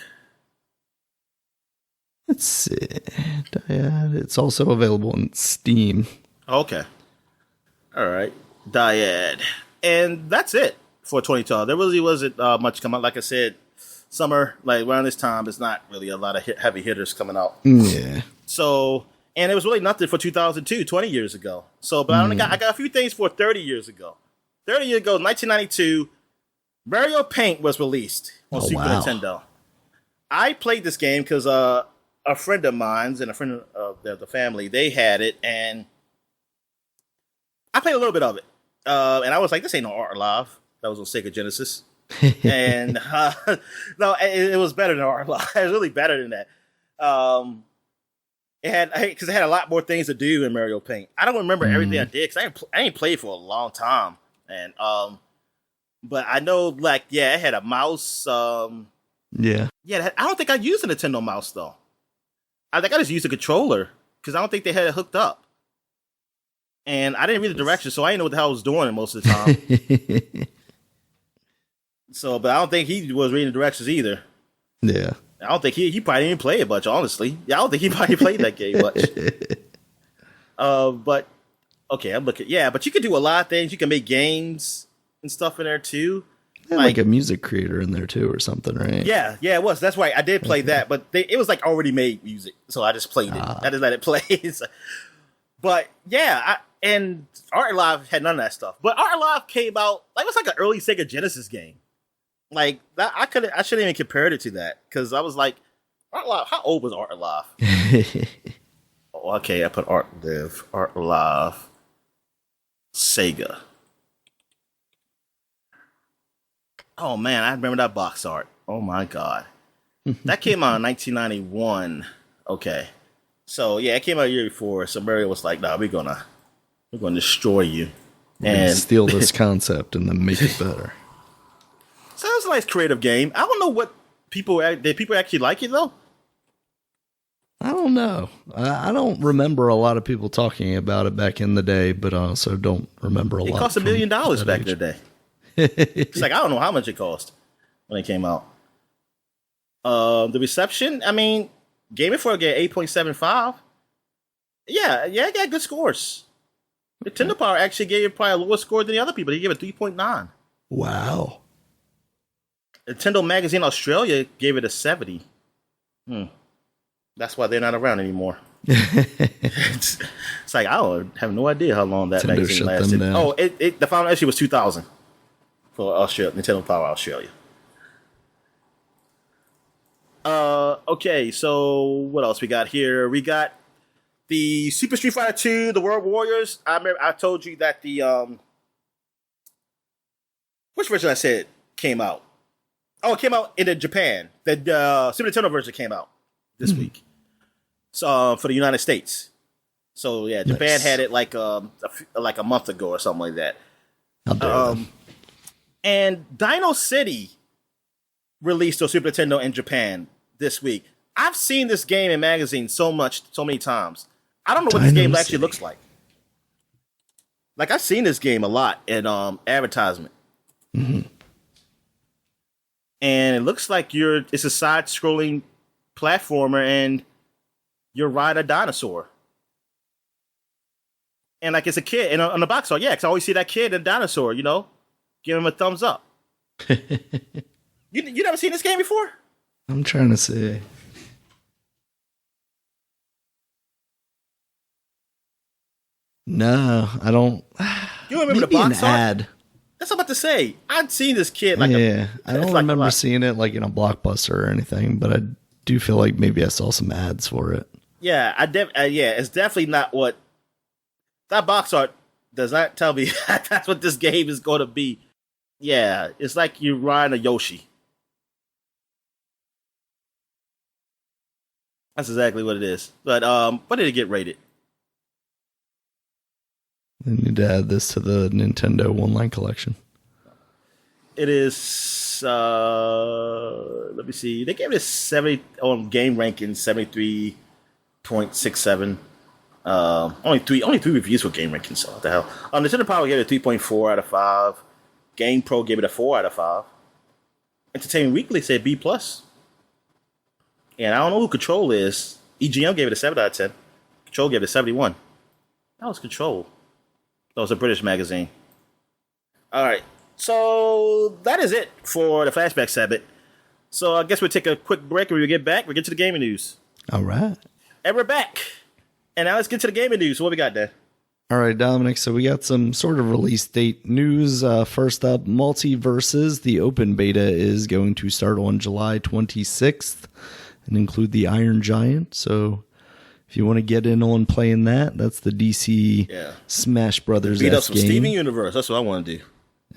Let's see. Dyad. It's also available on Steam. Okay. All right. Dyad. And that's it for 2012. There really wasn't much come out. Like I said, summer, like around this time, it's not really a lot of heavy hitters coming out. Yeah. So, and it was really nothing for 2002, 20 years ago. So, but I got a few things for 30 years ago. 30 years ago, 1992, Mario Paint was released on Super Nintendo. I played this game because a friend of mine's and a friend of the family, they had it, and I played a little bit of it. And I was like, this ain't no Art Live. That was on Sega Genesis. And no, it was better than Art Live. It was really better than that. It had a lot more things to do in Mario Paint. I don't remember everything I did because I ain't played for a long time. And but I know, like, yeah, it had a mouse. Yeah, I don't think I used a Nintendo mouse though. I think I just used a controller because I don't think they had it hooked up. And I didn't read the directions, so I didn't know what the hell I was doing most of the time. So, but I don't think he was reading the directions either. Yeah. I don't think he probably didn't play it much, honestly. Yeah, I don't think he probably played that game much. But, okay, I'm looking. Yeah, but you can do a lot of things. You can make games and stuff in there, too. Like a music creator in there, too, or something, right? Yeah, it was. That's right. I did play that, but it was like already made music, so I just played it. I just let it play. But, yeah, and Art Live had none of that stuff. But Art Live came out, like, it was like an early Sega Genesis game. Like that, I shouldn't even compare it to that because I was like, Art Live. How old was Art Live? Oh, okay, I put Art Live, Sega. Oh man, I remember that box art. Oh my god, that came out in 1991. Okay, so yeah, it came out a year before. So Mario was like, "Nah, we're gonna destroy you and steal this concept and then make it better." So it was a nice creative game. I don't know what did people actually like it though? I don't know. I don't remember a lot of people talking about it back in the day, but I also don't remember a lot. It cost $1 million back in the day. It's like, I don't know how much it cost when it came out. The reception, I mean, Game Informer gave 8.75. Yeah, it got good scores. Nintendo Power actually gave it probably a lower score than the other people. They gave it 3.9. Wow. Nintendo Magazine Australia gave it a 70. That's why they're not around anymore. It's like, I have no idea how long that Nintendo magazine lasted. Oh, the final issue was 2000 for Australia, Nintendo Power Australia. Okay, so what else we got here? We got the Super Street Fighter 2, the World Warriors. I remember I told you that the which version I said came out? Oh, it came out in Japan. The Super Nintendo version came out this week. So for the United States. So yeah, Japan had it like a month ago or something like that. And Dino City released on Super Nintendo in Japan this week. I've seen this game in magazines so many times. I don't know what this game actually looks like. Like, I've seen this game a lot in advertisement. Mm-hmm. And it looks like it's a side-scrolling platformer, and you're riding a dinosaur. And like, it's a kid, and on the box art, because I always see that kid and dinosaur, give him a thumbs up. You never seen this game before? I'm trying to see. No, I don't. You remember the box art? Ad. That's what I'm about to say. I'd seen this kid I don't remember seeing it like in a Blockbuster or anything, but I do feel like maybe I saw some ads for it. Yeah, it's definitely not what that box art does not tell me. That's what this game is going to be. Yeah, it's like you're riding a Yoshi. That's exactly what it is. But what did it get rated? I need to add this to the Nintendo Online Collection. It is, let me see. They gave it a 70 on Game Rankings, 73.67. Only three reviews for Game Rankings. So what the hell? Nintendo Power gave it a 3.4 out of 5. Game Pro gave it a 4 out of 5. Entertainment Weekly said B+. And I don't know who Control is. EGM gave it a 7 out of 10. Control gave it a 71. That was Control. That was a British magazine. All right. So that is it for the flashback segment. So I guess we'll take a quick break, and when we get back, we'll get to the gaming news. All right. And we're back. And now let's get to the gaming news. So what we got there? All right, Dominic. So we got some sort of release date news. First up, Multiverses. The open beta is going to start on July 26th and include the Iron Giant. So if you want to get in on playing that, that's the DC Smash Brothers beat up some game. Steven Universe. That's what I want to do.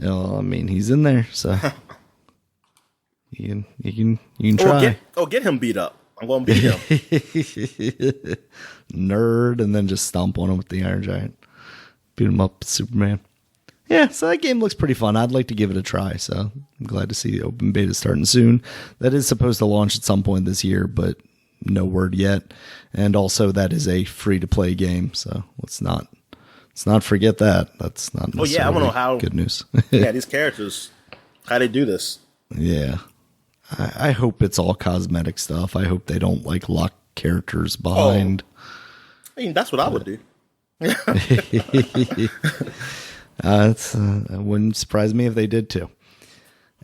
I mean, he's in there, so you can try. Get him beat up. I'm going to beat him. Nerd, and then just stomp on him with the Iron Giant. Beat him up with Superman. Yeah, so that game looks pretty fun. I'd like to give it a try, so I'm glad to see the open beta starting soon. That is supposed to launch at some point this year, but no word yet. And also, that is a free-to-play game, so let's not forget that. That's not necessarily I want to know how good news. these characters, how they do this. Yeah. I hope it's all cosmetic stuff. I hope they don't lock characters behind. I mean, that's what I would do. It wouldn't surprise me if they did too.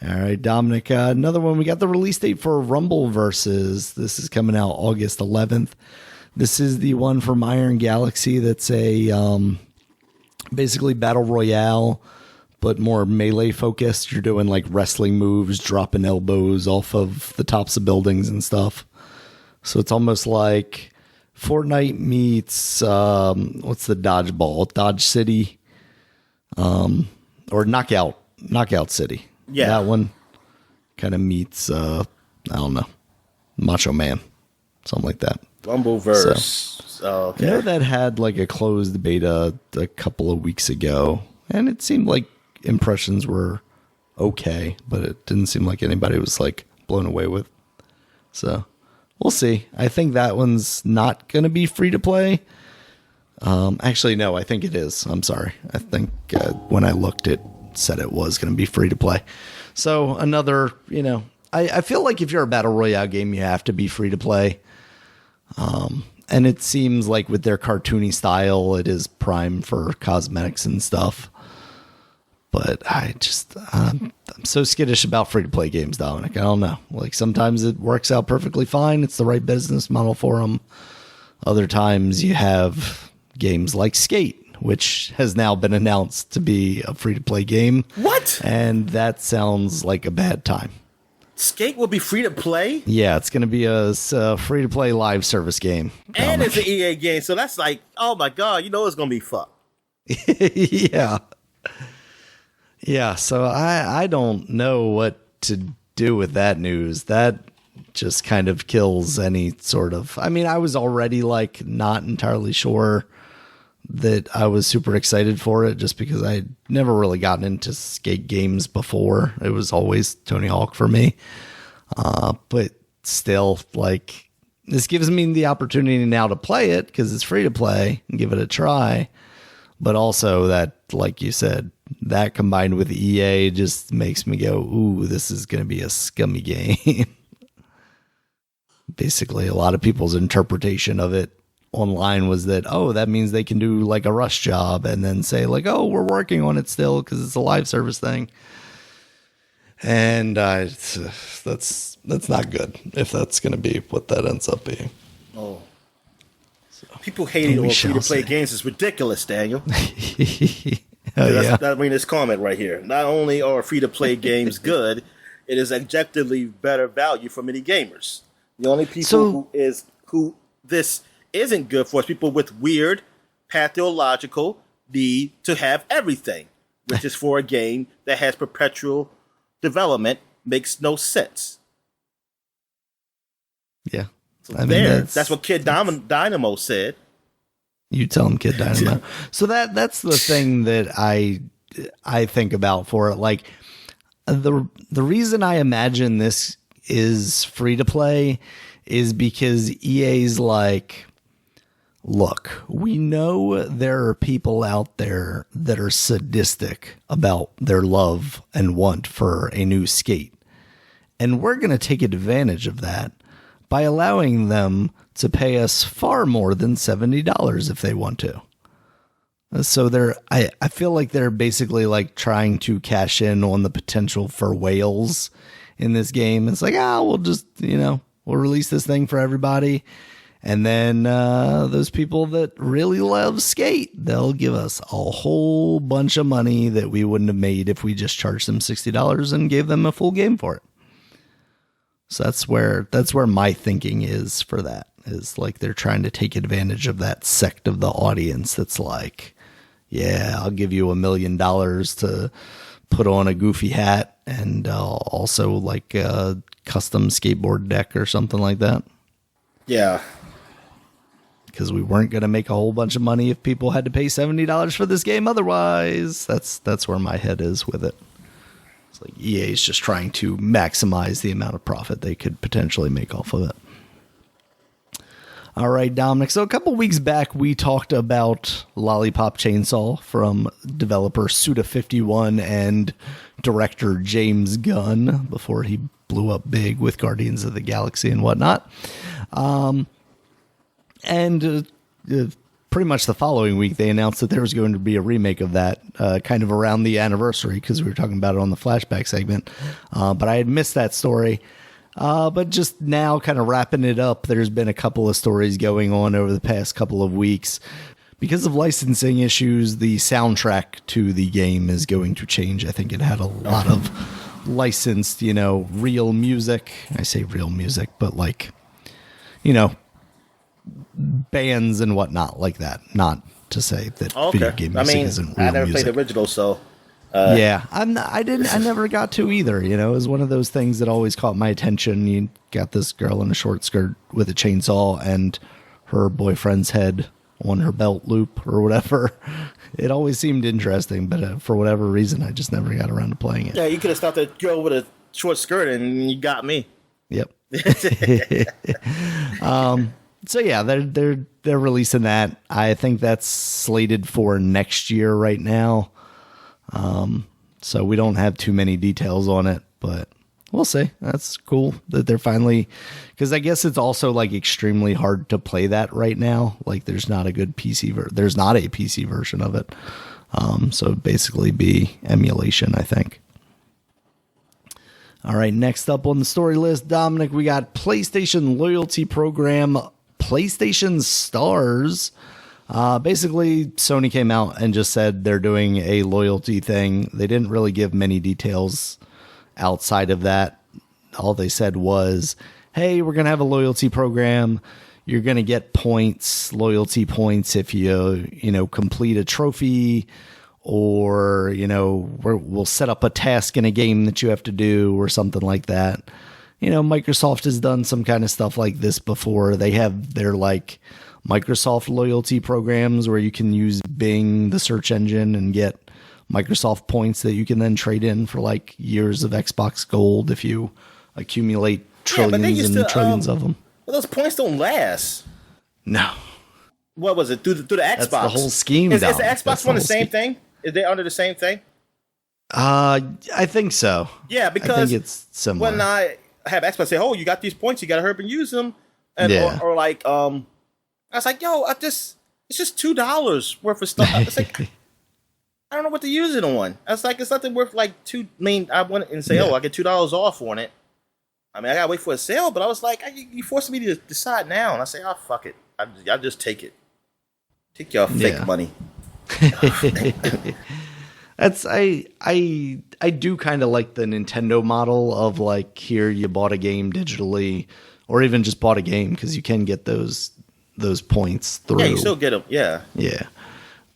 All right, Dominic, another one. We got the release date for Rumble Versus. This is coming out August 11th. This is the one from Iron Galaxy that's a basically battle royale, but more melee focused. You're doing wrestling moves, dropping elbows off of the tops of buildings and stuff. So it's almost like Fortnite meets what's the dodgeball? Dodge City, or Knockout City. Yeah, that one kind of meets I don't know, Macho Man, something like that. Rumbleverse. Okay. Yeah, that had a closed beta a couple of weeks ago, and it seemed like impressions were okay, but it didn't seem like anybody was blown away with. So we'll see. I think that one's not going to be free to play. Actually, no, I think it is. I'm sorry. I think when I looked, it said it was going to be free to play. So another, I feel like if you're a battle royale game, you have to be free to play. And it seems like with their cartoony style, it is prime for cosmetics and stuff. But I'm so skittish about free-to-play games, Dominic. I don't know. Sometimes it works out perfectly fine. It's the right business model for them. Other times you have games like Skate, which has now been announced to be a free-to-play game. What? And that sounds like a bad time. Skate will be free to play? Yeah, it's going to be a free-to-play live service game. And it's an EA game, so that's oh my God, it's going to be fucked. Yeah. Yeah, so I don't know what to do with that news. That just kind of kills any sort of... I mean, I was already not entirely sure that I was super excited for it just because I'd never really gotten into skate games before. It was always Tony Hawk for me. But still, this gives me the opportunity now to play it because it's free to play and give it a try. But also that, like you said, that combined with EA just makes me go, ooh, this is going to be a scummy game. Basically, a lot of people's interpretation of it online was that, that means they can do a rush job and then say we're working on it still because it's a live service thing. And that's not good if that's going to be what that ends up being. Oh. People hating on free-to-play games is ridiculous, Daniel. This comment right here. Not only are free-to-play games good, it is objectively better value for many gamers. The only people who this isn't good for is people with weird pathological need to have everything, which is for a game that has perpetual development makes no sense. Yeah. So that's what Kid Dynamo said. You tell him, Kid Dynamo. So that's the thing that I think about for it. The reason I imagine this is free to play is because EA's look, we know there are people out there that are sadistic about their love and want for a new skate. And we're going to take advantage of that by allowing them to pay us far more than $70 if they want to. So I feel like they're basically like trying to cash in on the potential for whales in this game. It's like, we'll just, we'll release this thing for everybody. And then those people that really love Skate, they'll give us a whole bunch of money that we wouldn't have made if we just charged them $60 and gave them a full game for it. So that's where my thinking is for that, is like they're trying to take advantage of that sect of the audience that's like, yeah, I'll give you $1 million to put on a goofy hat and also like a custom skateboard deck or something like that. Yeah. Because we weren't going to make a whole bunch of money if people had to pay $70 for this game otherwise. That's where my head is with it. It's like EA is just trying to maximize the amount of profit they could potentially make off of it. All right, Dominic. So a couple weeks back, we talked about Lollipop Chainsaw from developer Suda51 and director James Gunn before he blew up big with Guardians of the Galaxy and whatnot. And pretty much the following week, they announced that there was going to be a remake of that kind of around the anniversary, because we were talking about it on the Flashback segment. But I had missed that story. But just now kind of wrapping it up, there's been a couple of stories going on over the past couple of weeks. Because of licensing issues, the soundtrack to the game is going to change. I think it had a lot of licensed, real music. I say real music, but like, bands and whatnot like that. Not to say that video game music isn't real I never music. played the original, so yeah, I never got to either. It was one of those things that always caught my attention. You got this girl in a short skirt with a chainsaw and her boyfriend's head on her belt loop or whatever. It always seemed interesting, but for whatever reason, I just never got around to playing it. Yeah, you could have stopped that girl with a short skirt and you got me. Yep. So yeah, they're releasing that. I think that's slated for next year right now. So we don't have too many details on it, but we'll see. That's cool that they're finally, because I guess it's also like extremely hard to play that right now. Like there's not a good there's not a PC version of it. So it'd basically be emulation, I think. All right, next up on the story list, Dominic, we got PlayStation loyalty program, PlayStation Stars. Basically, Sony came out and just said they're doing a loyalty thing. They didn't really give many details outside of that. All they said was, hey, we're going to have a loyalty program. You're going to get points, loyalty points, if you complete a trophy, or, we'll set up a task in a game that you have to do or something like that. Microsoft has done some kind of stuff like this before. They have their like Microsoft loyalty programs where you can use Bing, the search engine, and get Microsoft points that you can then trade in for like years of Xbox Gold if you accumulate trillions and trillions of them. Well, those points don't last. No. What was it? Through the Xbox? That's the whole scheme. Is the Xbox one the same thing? Is they under the same thing? I think so. Yeah, because I think it's similar. When I have Xbox say, "Oh, you got these points, you got to hurry up and use them," and or like, I was like, "Yo, it's just $2 worth of stuff." It's like, I don't know what to use it on. I was like, it's nothing worth like I went and say, I get $2 off on it. I mean, I gotta wait for a sale, but I was like, you forcing me to decide now, and I say, fuck it, I just take it. Take your fake money. That's I do kind of like the Nintendo model of like, here you bought a game digitally, or even just bought a game, because you can get those points through. Yeah, you still get them. Yeah.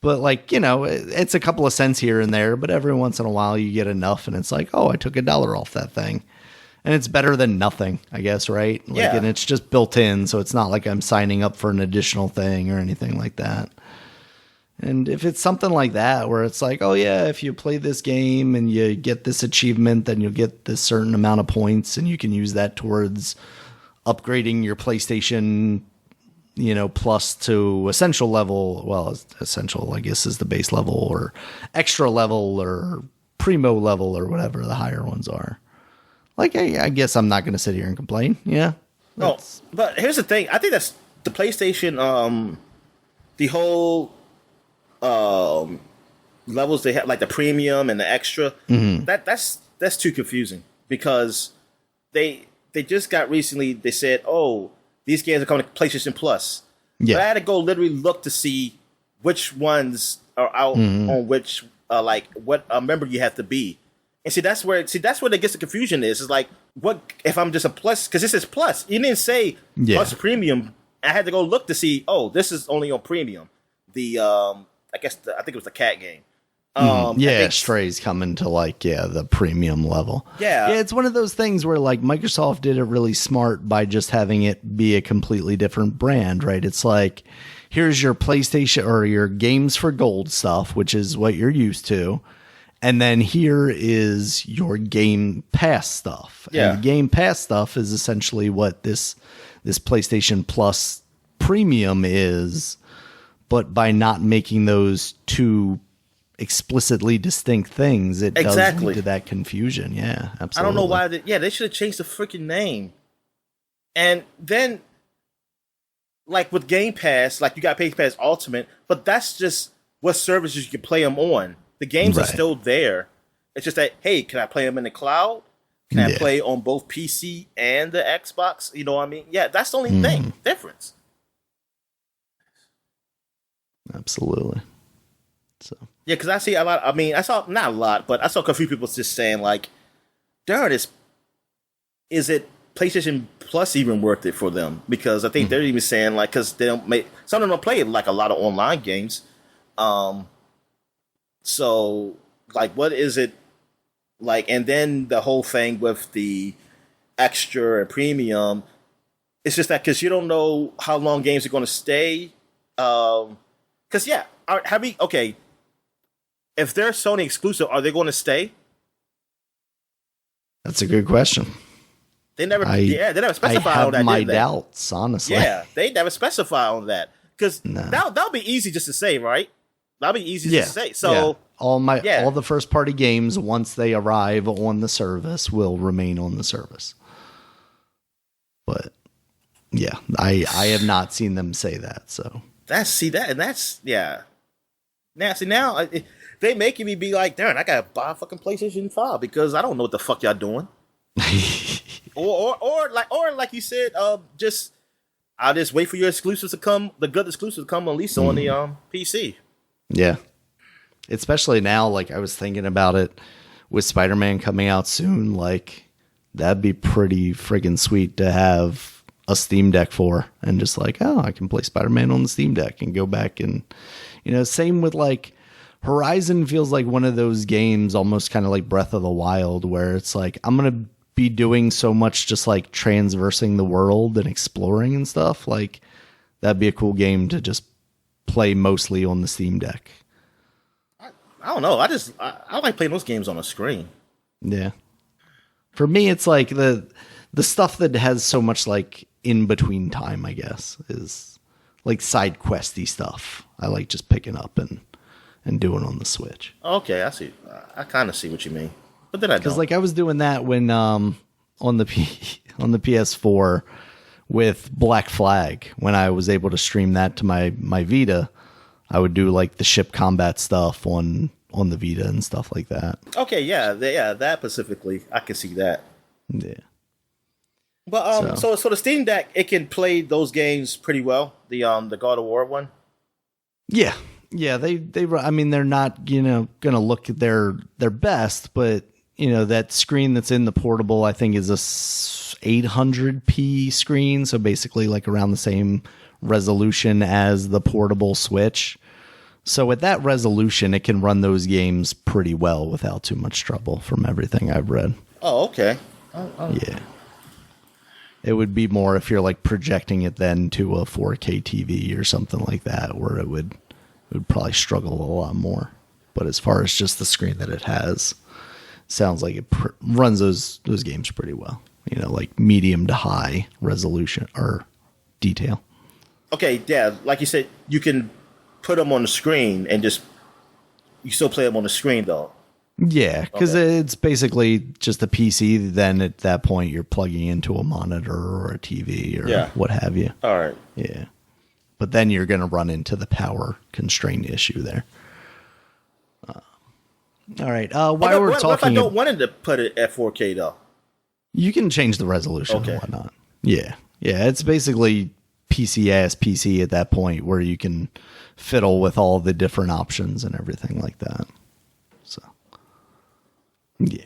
But like, it's a couple of cents here and there, but every once in a while you get enough, and it's like, I took $1 off that thing. And it's better than nothing, I guess, right? Like, yeah. And it's just built in, so it's not like I'm signing up for an additional thing or anything like that. And if it's something like that, where it's like, if you play this game and you get this achievement, then you'll get this certain amount of points, and you can use that towards upgrading your PlayStation, plus to essential level. Well, essential, I guess, is the base level, or extra level, or primo level, or whatever the higher ones are. Like, I guess I'm not going to sit here and complain. Yeah. No, but here's the thing. I think that's the PlayStation, the whole levels they have, like the premium and the extra. Mm-hmm. That's too confusing because they just got recently. They said, "Oh, these games are coming to PlayStation Plus." Yeah, but I had to go literally look to see which ones are out on which like what member you have to be. And that's where they gets the confusion is. It's like, what if I'm just a plus? Because this is plus. You didn't say plus premium. I had to go look to see. Oh, this is only on premium. The I think it was the cat game. Stray's coming to the premium level. Yeah, it's one of those things where like Microsoft did it really smart by just having it be a completely different brand, right? It's like, here's your PlayStation or your games for gold stuff, which is what you're used to. And then here is your Game Pass stuff. Yeah. And the Game Pass stuff is essentially what this PlayStation Plus Premium is, but by not making those two explicitly distinct things, it does lead to that confusion. Yeah, absolutely. I don't know why. They should have changed the freaking name. And then, like with Game Pass, like you got Game Pass Ultimate, but that's just what services you can play them on. The games are still there. It's just that, hey, can I play them in the cloud? Can I play on both PC and the Xbox? You know what I mean? Yeah, that's the only difference. Absolutely. So yeah, because I see a lot. I mean, I saw not a lot, but I saw a few people just saying like, "Darn, is it PlayStation Plus even worth it for them?" Because I think they're even saying like, because they don't make some of them don't play like a lot of online games. So like, what is it like? And then the whole thing with the extra and premium, it's just that because you don't know how long games are going to stay. Because if they're Sony exclusive, are they going to stay? That's a good question. They never specify on that. I have my doubts, honestly. Yeah, they never specify on that because that'll be easy just to say, right? That'll be easy just to say. So all the first party games, once they arrive on the service, will remain on the service. But yeah, I have not seen them say that. So now they making me be like, darn, I gotta buy a fucking PlayStation 5 because I don't know what the fuck y'all doing. or like you said, I'll just wait for your exclusives to come, the good exclusives to come at least on the PC. Yeah. Especially now, like I was thinking about it with Spider-Man coming out soon, like that'd be pretty friggin' sweet to have a Steam Deck for, and just like, oh, I can play Spider-Man on the Steam Deck and go back and, same with like Horizon feels like one of those games, almost kind of like Breath of the Wild, where it's like, I'm going to be doing so much just like transversing the world and exploring and stuff. Like that'd be a cool game to just play mostly on the Steam Deck. I don't know. I like playing those games on a screen. Yeah. For me, it's like the stuff that has so much like in between time, I guess, is like side questy stuff. I like just picking up and doing on the Switch. Okay, I see. I kind of see what you mean, but then I don't. Because like I was doing that when on the PS4 with Black Flag, when I was able to stream that to my Vita. I would do like the ship combat stuff on the Vita and stuff like that. Okay, that specifically, I can see that. Yeah. But so the Steam Deck, it can play those games pretty well. The God of War one. Yeah, they I mean, they're not gonna look at their best, but that screen that's in the portable, I think, is a 800p screen, so basically like around the same resolution as the portable Switch. So at that resolution, it can run those games pretty well without too much trouble from everything I've read. Oh, okay. Yeah. It would be more if you're like projecting it then to a 4K TV or something like that, where it would probably struggle a lot more. But as far as just the screen that it has, sounds like it runs those games pretty well. Like medium to high resolution or detail. Okay, yeah, like you said, you can put them on the screen and you still play them on the screen though. Yeah, because it's basically just a PC. Then at that point, you're plugging into a monitor or a TV or what have you. All right. Yeah. But then you're going to run into the power constraint issue there. All right. While we're talking, what if I don't want to put it at 4K though? You can change the resolution and whatnot. Yeah. It's basically PC at that point, where you can fiddle with all the different options and everything like that. So, yeah.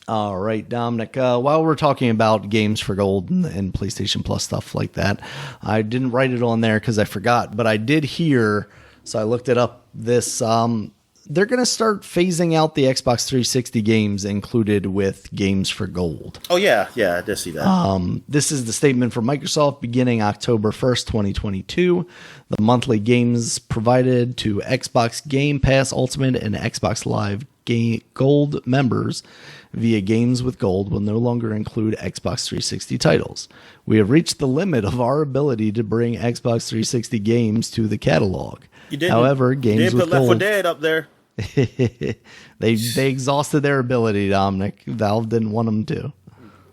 All right, Dominic, while we're talking about games for gold and PlayStation Plus stuff like that, I didn't write it on there because I forgot, but I did hear, so I looked it up, this, they're going to start phasing out the Xbox 360 games included with games for gold. Oh, yeah, I did see that. This is the statement from Microsoft beginning October 1st, 2022. The monthly games provided to Xbox Game Pass Ultimate and Xbox Live Gold members via Games with Gold will no longer include Xbox 360 titles. We have reached the limit of our ability to bring Xbox 360 games to the catalog. However, Games with Gold... Left 4 Dead up there. they exhausted their ability, Dominic. Valve didn't want them to.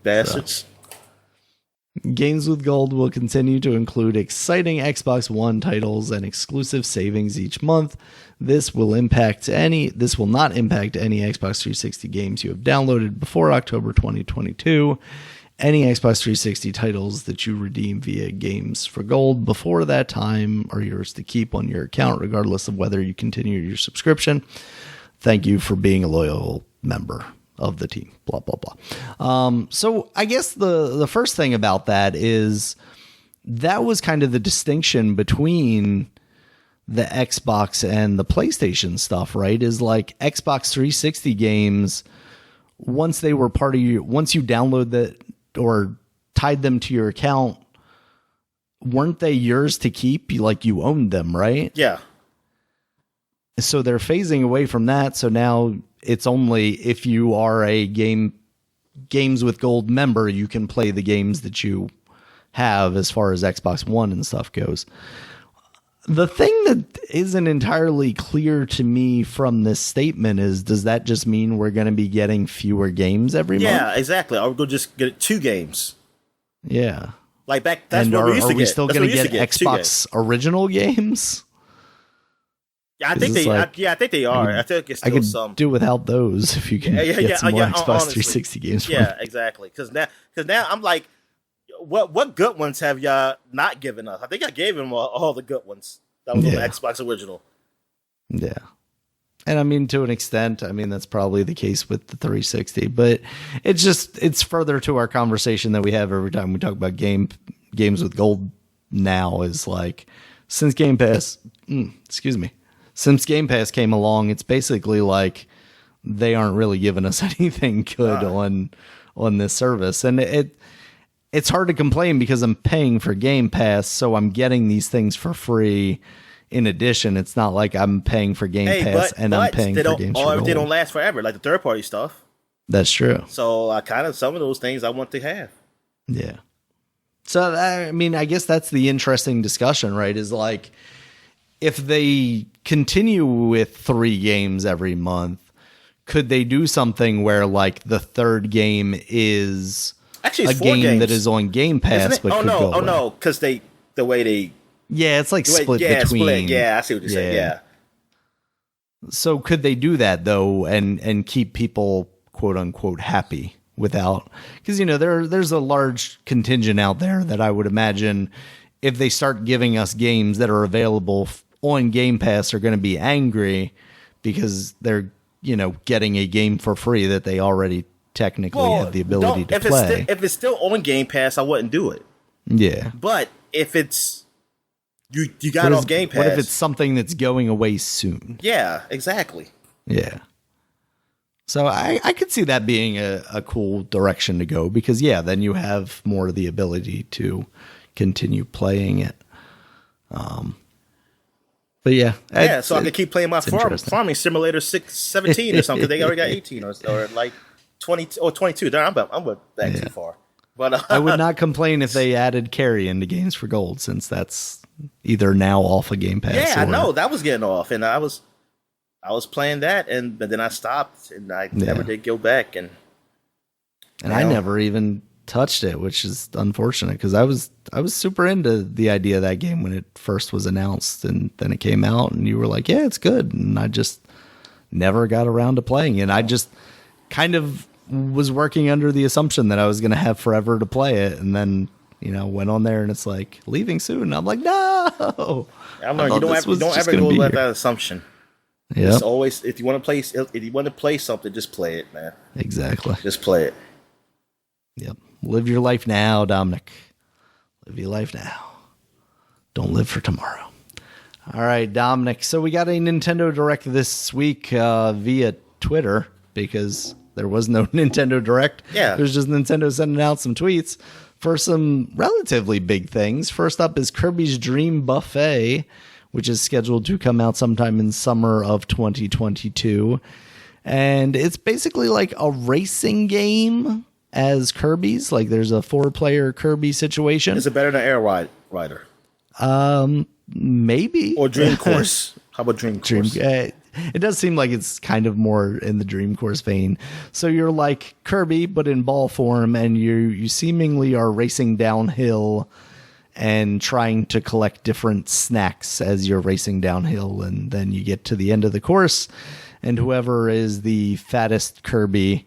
Bastards. So. Games with Gold will continue to include exciting Xbox One titles and exclusive savings each month. This will not impact any Xbox 360 games you have downloaded before October 2022. Any Xbox 360 titles that you redeem via Games for Gold before that time are yours to keep on your account, regardless of whether you continue your subscription. Thank you for being a loyal member of the team. Blah, blah, blah. So I guess the first thing about that is that was kind of the distinction between the Xbox and the PlayStation stuff, right? Is like Xbox 360 games, once they were part of you, once you download that or tied them to your account, weren't they yours to keep? Like you owned them, right? Yeah. So they're phasing away from that. So now it's only if you are a Games with Gold member, you can play the games that you have as far as Xbox One and stuff goes. The thing that isn't entirely clear to me from this statement is, does that just mean we're going to be getting fewer games every month? Yeah, exactly. Or we'll just get 2 games. Yeah. Like back, that's what we used to get. Are we still going to get Xbox original games? Yeah, I think they are. I think it's still some. Do without those if you can get some more Xbox honestly. 360 games. Yeah, exactly. Because now I'm like, what good ones have y'all not given us? I think I gave him all the good ones that was on the Xbox original. Yeah. And I mean, to an extent, I mean, that's probably the case with the 360, but it's further to our conversation that we have every time we talk about games with gold now is like, since Game Pass, since Game Pass came along, it's basically like they aren't really giving us anything good on this service. And it's hard to complain because I'm paying for Game Pass, so I'm getting these things for free. In addition, it's not like I'm paying for Game Pass and I'm paying for games for gold. They don't last forever, like the third-party stuff. That's true. So some of those things I want to have. Yeah. So, I mean, I guess that's the interesting discussion, right? Is like, if they continue with 3 games every month, could they do something where like the third game is actually a game that is on Game Pass? But no, because the way they. Yeah, it's like split between. Split. Yeah, I see what you're saying. Yeah. So could they do that though, and keep people quote unquote happy without? Because there's a large contingent out there that I would imagine if they start giving us games that are available on Game Pass are going to be angry because they're getting a game for free that they already technically have the ability to play. If it's still on Game Pass, I wouldn't do it. Yeah, but if it's you got off Game Pass. What if it's something that's going away soon? Yeah, exactly. Yeah. So I could see that being a cool direction to go because, then you have more of the ability to continue playing it. But so I can keep playing my farming simulator 17 or something. They already got 18 or like 20 or 22. I'm back too far. But I would not complain if they added carry into Games for Gold, since that's either now off of Game Pass. Yeah, I know that was getting off, and I was playing that, but then I stopped, and I never did go back, and I never even touched it, which is unfortunate because I was super into the idea of that game when it first was announced, and then it came out and you were like, yeah, it's good, and I just never got around to playing it. I just kind of was working under the assumption that I was going to have forever to play it, and then went on there and it's like leaving soon. And I'm like, no. I'm like, you don't ever go with that assumption. Yeah. It's always, if you want to play something, just play it, man. Exactly. Just play it. Yep. Live your life now, Dominic. Live your life now. Don't live for tomorrow. All right, Dominic. So we got a Nintendo Direct this week via Twitter because there was no Nintendo Direct. Yeah. There's just Nintendo sending out some tweets for some relatively big things. First up is Kirby's Dream Buffet, which is scheduled to come out sometime in summer of 2022. And it's basically like a racing game as Kirby's. Like there's a 4-player Kirby situation. Is it better than Air Rider? Maybe. Or Dream Course. How about Dream Course? It does seem like it's kind of more in the Dream Course vein. So you're like Kirby, but in ball form, and you seemingly are racing downhill and trying to collect different snacks as you're racing downhill. And then you get to the end of the course, and whoever is the fattest Kirby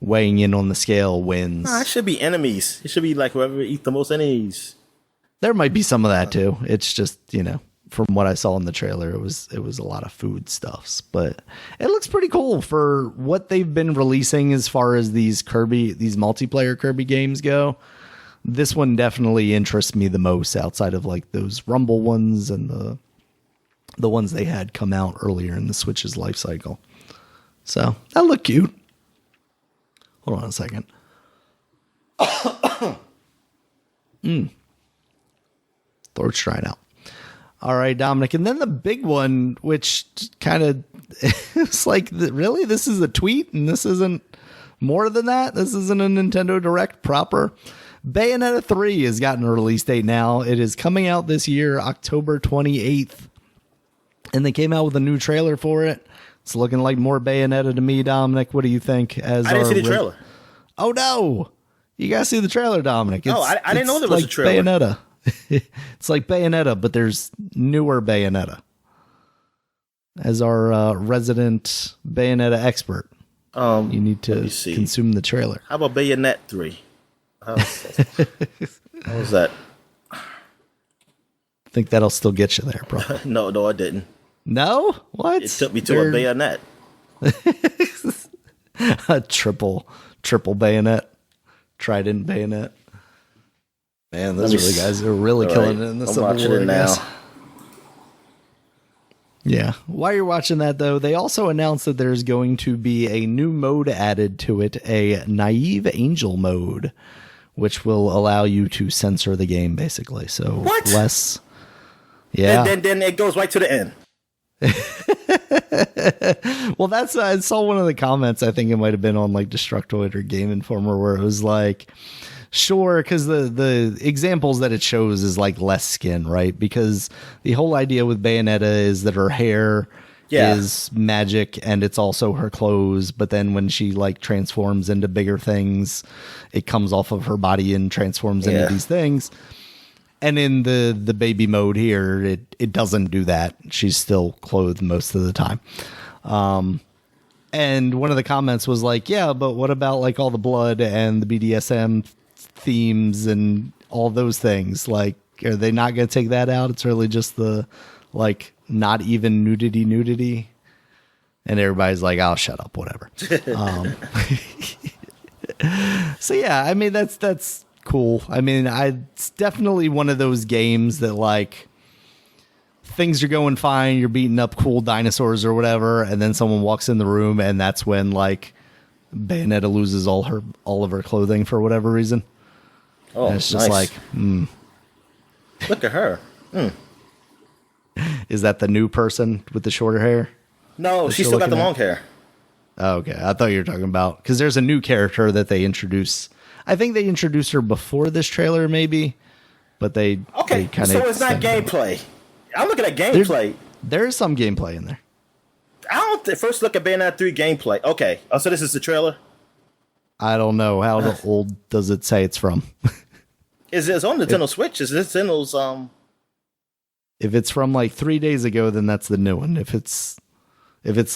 weighing in on the scale wins. It should be enemies. It should be like whoever eats the most enemies. There might be some of that too. It's just, from what I saw in the trailer, it was a lot of food stuffs, but it looks pretty cool for what they've been releasing as far as these multiplayer Kirby games go. This one definitely interests me the most outside of like those Rumble ones and the ones they had come out earlier in the Switch's life cycle. So that looked cute. Hold on a second. Throat's drying out. All right, Dominic. And then the big one, which kind of, it's like, really? This is a tweet and this isn't more than that? This isn't a Nintendo Direct proper? Bayonetta 3 has gotten a release date now. It is coming out this year, October 28th. And they came out with a new trailer for it. It's looking like more Bayonetta to me, Dominic. What do you think? I didn't see the trailer. Oh, no. You got to see the trailer, Dominic. I didn't know there was a trailer. Bayonetta. It's like Bayonetta, but there's newer Bayonetta. As our resident Bayonetta expert, you need to consume the trailer. How about Bayonetta 3? How was that? I think that'll still get you there, bro. No, I didn't. No? What? It took me to a bayonet. A triple bayonet. Trident bayonet. Man, those are the guys who are really killing it in the Civil War now. Yeah. While you're watching that, though, they also announced that there's going to be a new mode added to it, a Naive Angel mode, which will allow you to censor the game, basically. So what? Less. Yeah. Then it goes right to the end. Well, I saw one of the comments. I think it might have been on like Destructoid or Game Informer, where it was like, sure, because the examples that it shows is like less skin, right? Because the whole idea with Bayonetta is that her hair is magic and it's also her clothes, but then when she like transforms into bigger things, it comes off of her body and transforms into these things. And in the baby mode here, it doesn't do that. She's still clothed most of the time. And one of the comments was like, yeah, but what about like all the blood and the BDSM themes and all those things? Like, are they not going to take that out? It's really just the like not even nudity. And everybody's like, oh, shut up, whatever. So yeah, I mean, that's cool. I mean, it's definitely one of those games that like things are going fine, you're beating up cool dinosaurs or whatever, and then someone walks in the room and that's when like Bayonetta loses all of her clothing for whatever reason. Oh, and it's just nice. Like look at her. Is that the new person with the shorter hair? No, she still got the long hair. Oh, okay. I thought you were talking about, because there's a new character that they introduce. I think they introduced her before this trailer, maybe, but they kind of. So it's not gameplay. I'm looking at gameplay. There is some gameplay in there. I don't first look at Bayonetta 3 gameplay. Okay. Oh, so this is the trailer? I don't know. How old does it say it's from? It's on Nintendo Switch. It's Nintendo's If it's from like 3 days ago, then that's the new one. If it's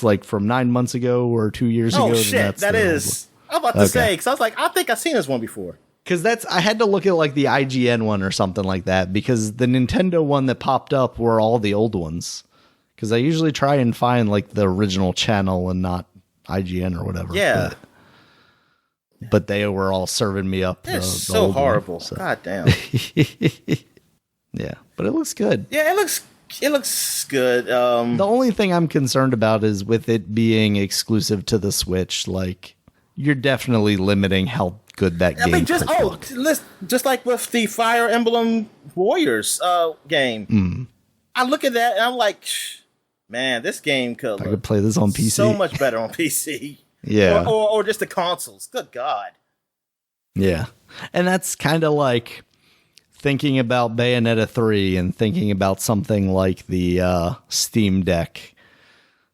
like from 9 months ago or 2 years ago, shit, then that's that the is. I'm about to say, because I was like, I think I've seen this one before. Because I had to look at like the IGN one or something like that, because the Nintendo one that popped up were all the old ones. Because I usually try and find like the original channel and not IGN or whatever. Yeah. But they were all serving me up. It's the so old horrible. One, so. God damn. Yeah, but it looks good. Yeah, it looks good. The only thing I'm concerned about is with it being exclusive to the Switch. Like, you're definitely limiting how good that game just like with the Fire Emblem Warriors game. I look at that and I'm like, man, this game could play this on PC. So much better on PC. Yeah. Or just the consoles. Good God. Yeah. And that's kind of like thinking about Bayonetta 3 and thinking about something like the Steam Deck.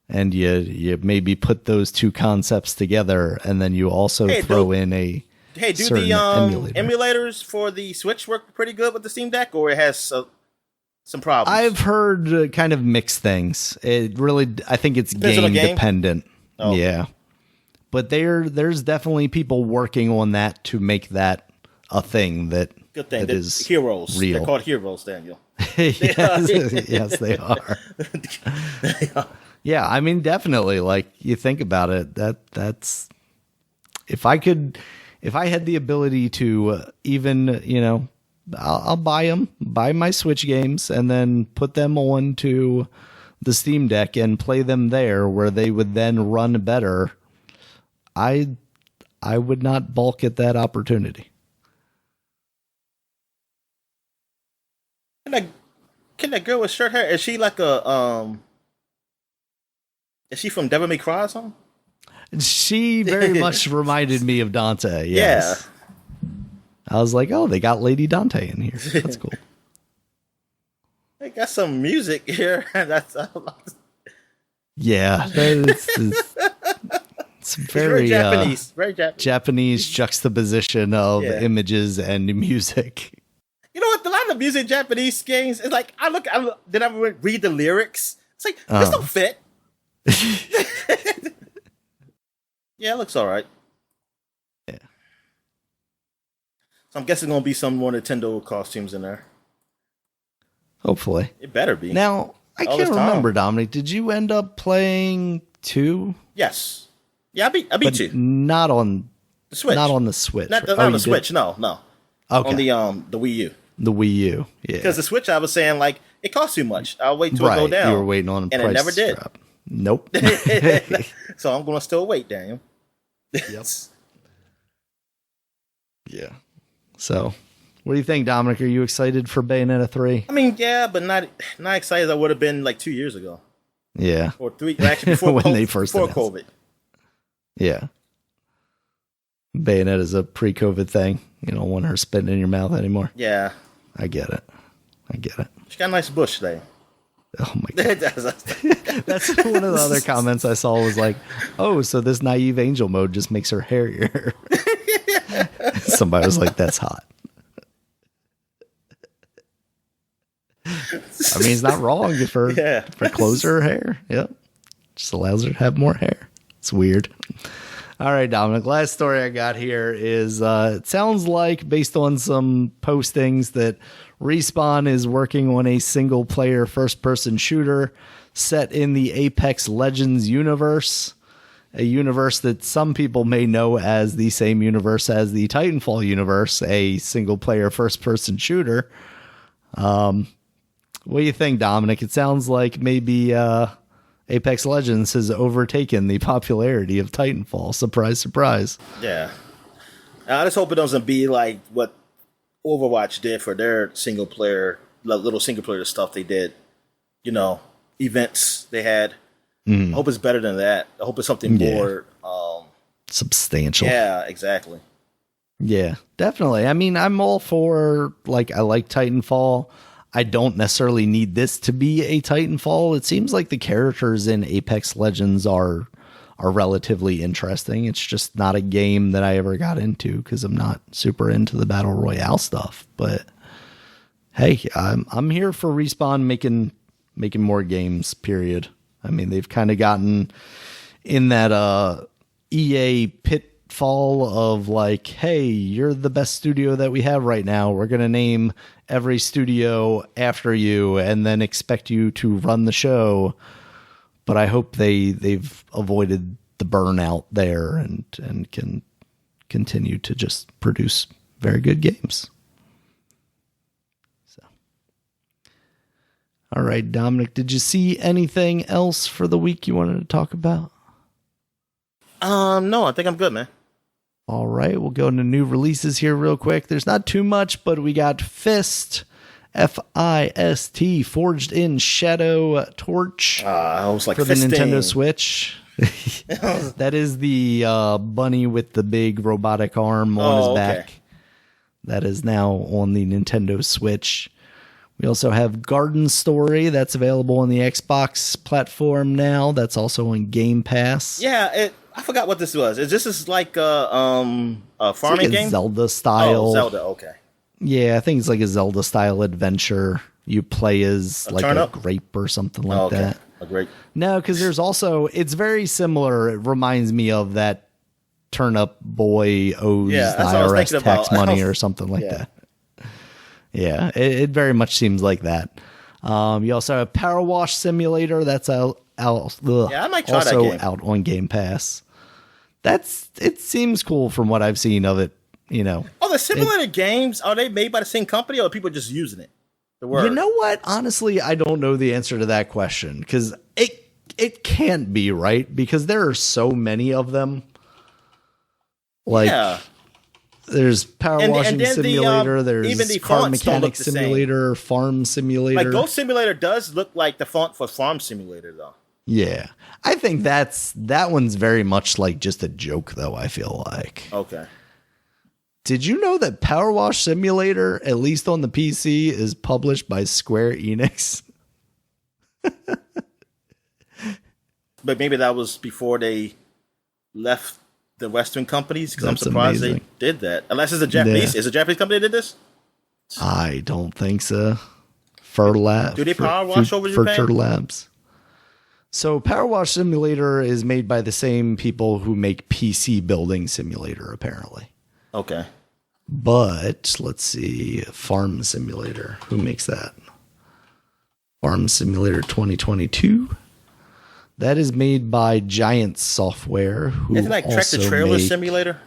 And you maybe put those two concepts together, and then you also throw in a do the emulator. emulators for the Switch work pretty good with the Steam Deck, or it has some problems? I've heard kind of mixed things. It really, I think it's game dependent. Oh. Yeah. But there's definitely people working on that to make that a thing that good thing. That is heroes. Real. They're called heroes, Daniel. yes, they are. Yeah, I mean, definitely. Like, you think about it, that's if I had the ability to even, I'll buy my Switch games and then put them onto the Steam Deck and play them there, where they would then run better. I would not balk at that opportunity. Can that girl with short hair, is she like is she from Devil May Cry or something? She very much reminded me of Dante. Yes. Yeah. I was like, oh, they got Lady Dante in here. That's cool. They got some music here. Yeah. It's very Japanese. Very Japanese. Japanese juxtaposition of images and music. You know what? A lot of music in Japanese games, it's like, I look, then I read the lyrics. It's like, this don't fit. Yeah, it looks all right. Yeah. So I'm guessing going to be some more Nintendo costumes in there. Hopefully. It better be. Now, I can't remember, Dominic. Did you end up playing 2? Yes. Yeah, I beat you. Not on the Switch. Not on the Switch. Not on the Switch, no. Okay. On the Wii U. The Wii U, yeah. Because the Switch, I was saying, like, it costs too much. I'll wait till it go down. You were waiting on a price and it never did. Drop. Nope. So I'm going to still wait, Daniel. Yep. Yeah. So, what do you think, Dominic? Are you excited for Bayonetta 3? I mean, yeah, but not excited as I would have been like 2 years ago. Yeah. Or 3, actually before when they first before announced. COVID. Yeah. Bayonetta is a pre-COVID thing. You don't want her spitting in your mouth anymore. Yeah. I get it. She got a nice bush today. Oh my God. That's one of the other comments I saw was like, oh, so this naive angel mode just makes her hairier. Somebody was like, that's hot. I mean, it's not wrong if her clothes her hair. Yep. Just allows her to have more hair. It's weird. All right, Dominic, last story I got here is it sounds like, based on some postings, that Respawn is working on a single-player first-person shooter set in the Apex Legends universe, a universe that some people may know as the same universe as the Titanfall universe, a single-player first-person shooter. What do you think, Dominic? It sounds like maybe Apex Legends has overtaken the popularity of Titanfall. Surprise, surprise. Yeah. I just hope it doesn't be like what Overwatch did for their single player, little single player stuff they did. Events they had. I hope it's better than that. I hope it's something more substantial. Yeah, exactly. Yeah, definitely. I mean, I'm all for, I like Titanfall. I don't necessarily need this to be a Titanfall. It seems like the characters in Apex Legends are are relatively interesting. It's just not a game that I ever got into because I'm not super into the battle royale stuff. But hey, I'm here for Respawn making more games. Period. I mean, they've kind of gotten in that EA pitfall of like, hey, you're the best studio that we have right now. We're gonna name every studio after you and then expect you to run the show. But I hope they've avoided the burnout there and can continue to just produce very good games. So, all right, Dominic, did you see anything else for the week you wanted to talk about? No, I think I'm good, man. All right, we'll go into new releases here real quick. There's not too much, but we got Fist. Fist, Forged in Shadow Torch I was like for the fisting. Nintendo Switch. That is the bunny with the big robotic arm on his back. That is now on the Nintendo Switch. We also have Garden Story that's available on the Xbox platform now. That's also on Game Pass. Yeah, I forgot what this was. Is this like a farming game? Zelda style. Oh, Zelda. Okay. Yeah, I think it's like a Zelda style adventure. You play as like a turnip? grape or something like that. A grape. No, because there's also, it's very similar. It reminds me of that Turnip Boy owes the IRS tax money or something like that. Yeah, it very much seems like that. You also have Power Wash Simulator. That's I might try that game. Out on Game Pass. It seems cool from what I've seen of it. You know, the simulator games, are they made by the same company or are people just using it? The word. You know what? Honestly, I don't know the answer to that question because it can't be, right? Because there are so many of them. Like, there's Power Washing Simulator, there's even the Car fonts don't Mechanic look the Simulator, Farm Simulator. Like, Ghost Simulator does look like the font for Farm Simulator, though. Yeah. I think that one's very much like just a joke, though, I feel like. Okay. Did you know that Power Wash Simulator, at least on the PC, is published by Square Enix? But maybe that was before they left the Western companies, because I'm surprised they did that. Unless it's a Japanese. Is it a Japanese company that did this? I don't think so. Do they Power Wash over Japan? Furture Labs. So Power Wash Simulator is made by the same people who make PC Building Simulator, apparently. Okay. But let's see, Farm Simulator. Who makes that? Farm Simulator 2022. That is made by Giant Software. Who isn't like Tractor Trailer Simulator?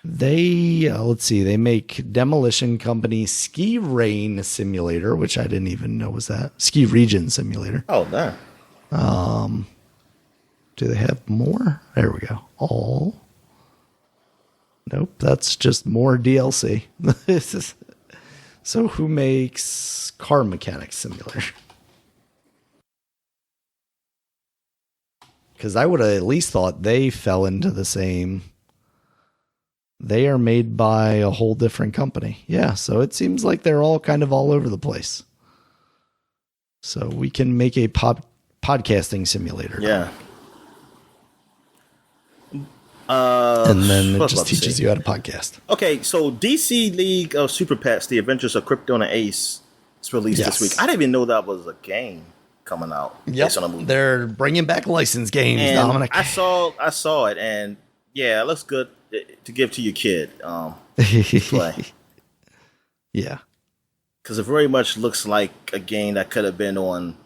Let's see, they make Demolition Company Ski Rain Simulator, which I didn't even know was that. Ski Region Simulator. Oh, damn. Do they have more? There we go. All. Nope, that's just more DLC. So who makes Car Mechanic Simulator? Because I would have at least thought they fell into the same. They are made by a whole different company. Yeah, so it seems like they're all kind of all over the place. So we can make a podcasting simulator. Yeah. And then it just teaches you how to podcast. Okay, so DC League of Super Pets, The Adventures of Crypto and Ace is released this week. I didn't even know that was a game coming out. Yep, they're bringing back licensed games, and Dominic. I saw it, and yeah, it looks good to give to your kid to play. Yeah. Because it very much looks like a game that could have been on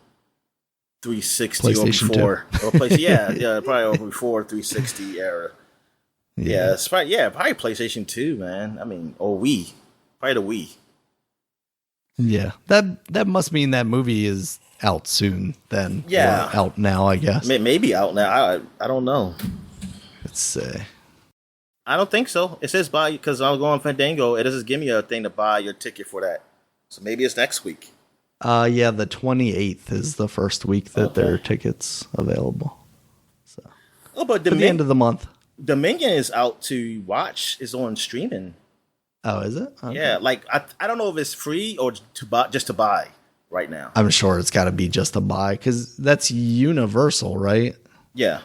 360 or before. Probably over before 360 era. Yeah, it's probably PlayStation 2, man. I mean, or Wii. Probably the Wii. Yeah. That must mean that movie is out soon then. Yeah. Or out now, I guess. Maybe out now. I don't know. Let's see. I don't think so. It says buy, because I'm going Fandango. It doesn't give me a thing to buy your ticket for that. So maybe it's next week. Yeah, the 28th is the first week that there are tickets available. So. But the end of the month. Dominion is out to watch. It's on streaming. Oh, is it? Okay. Yeah, like I don't know if it's free or to buy, just to buy right now. I'm sure it's got to be just to buy because that's Universal, right? Yeah.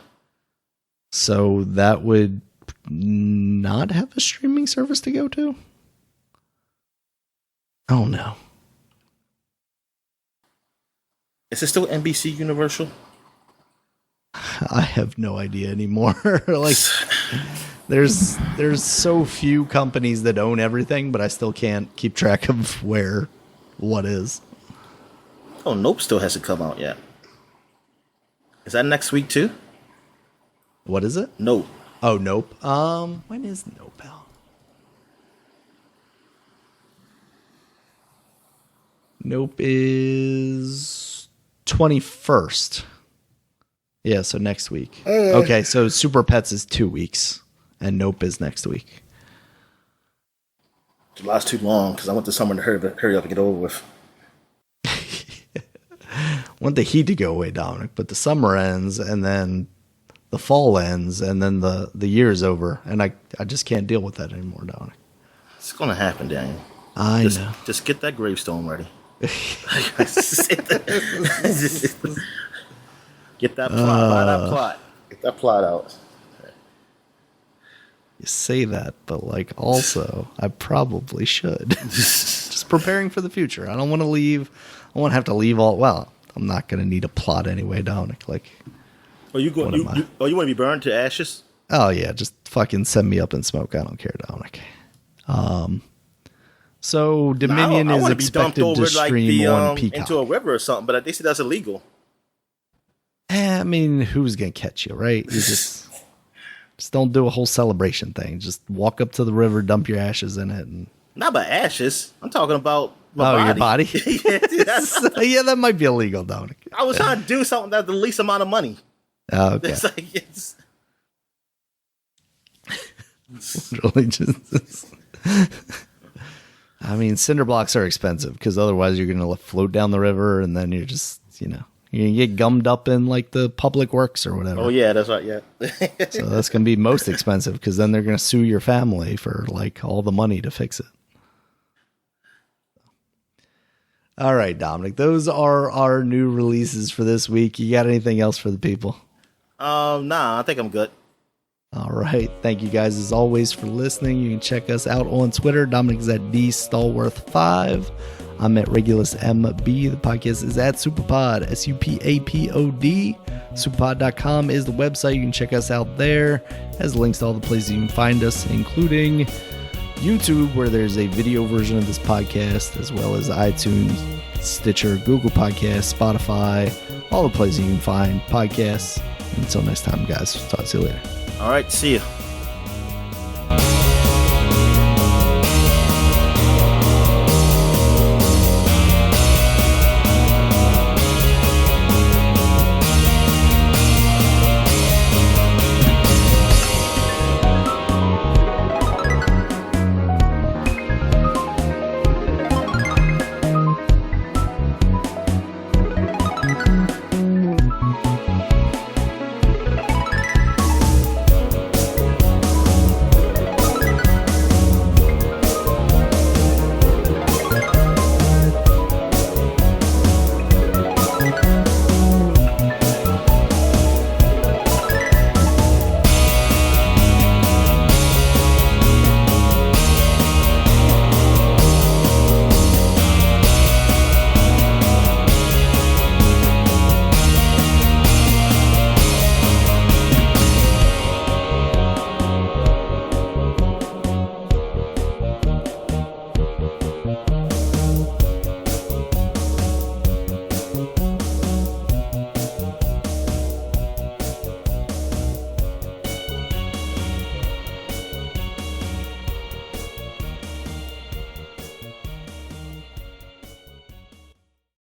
So that would not have a streaming service to go to? Oh no. Is it still NBC Universal? I have no idea anymore. Like, there's so few companies that own everything, but I still can't keep track of what is. Oh, Nope still hasn't come out yet. Is that next week too? What is it? Nope. Oh, Nope. When is Nope out? Nope is 21st. Yeah, so next week. Okay, so Super Pets is 2 weeks, and Nope is next week. July's too long because I want the summer to hurry up and get over with. Want the heat to go away, Dominic, but the summer ends, and then the fall ends, and then the year's over, and I just can't deal with that anymore, Dominic. It's going to happen, Daniel. I know. Just get that gravestone ready. Get that plot. Buy that plot. Get that plot out. You say that, but like also, I probably should. Just preparing for the future. I don't want to leave. I won't have to leave all. Well, I'm not going to need a plot anyway, Dominic. Like, you want to be burned to ashes? Oh yeah, just fucking send me up in smoke. I don't care, Dominic. So Dominion is expected to stream on Peacock into a river or something, but they say that's illegal. I mean, who's gonna catch you, right? You just don't do a whole celebration thing. Just walk up to the river, dump your ashes in it, and not about ashes. I'm talking about my body. Your body. Yeah, that might be illegal, Dominic. I was trying to do something that's the least amount of money. Oh, okay. It's like it's really just. I mean, cinder blocks are expensive because otherwise you're gonna float down the river, and then you're just you're gonna get gummed up in like the public works or whatever. Oh yeah, that's right. Yeah. So that's gonna be most expensive because then they're gonna sue your family for like all the money to fix it. All right, Dominic, those are our new releases for this week. You got anything else for the people? Nah, I think I'm good. All right. Thank you guys as always for listening. You can check us out on Twitter. Dominic is at DStallworth5. I'm at Regulus MB. The podcast is at Superpod, SUPAPOD. Superpod.com is the website. You can check us out there. It has links to all the places you can find us, including YouTube, where there's a video version of this podcast, as well as iTunes, Stitcher, Google Podcasts, Spotify, all the places you can find podcasts. Until next time, guys. Talk to you later. All right, see you.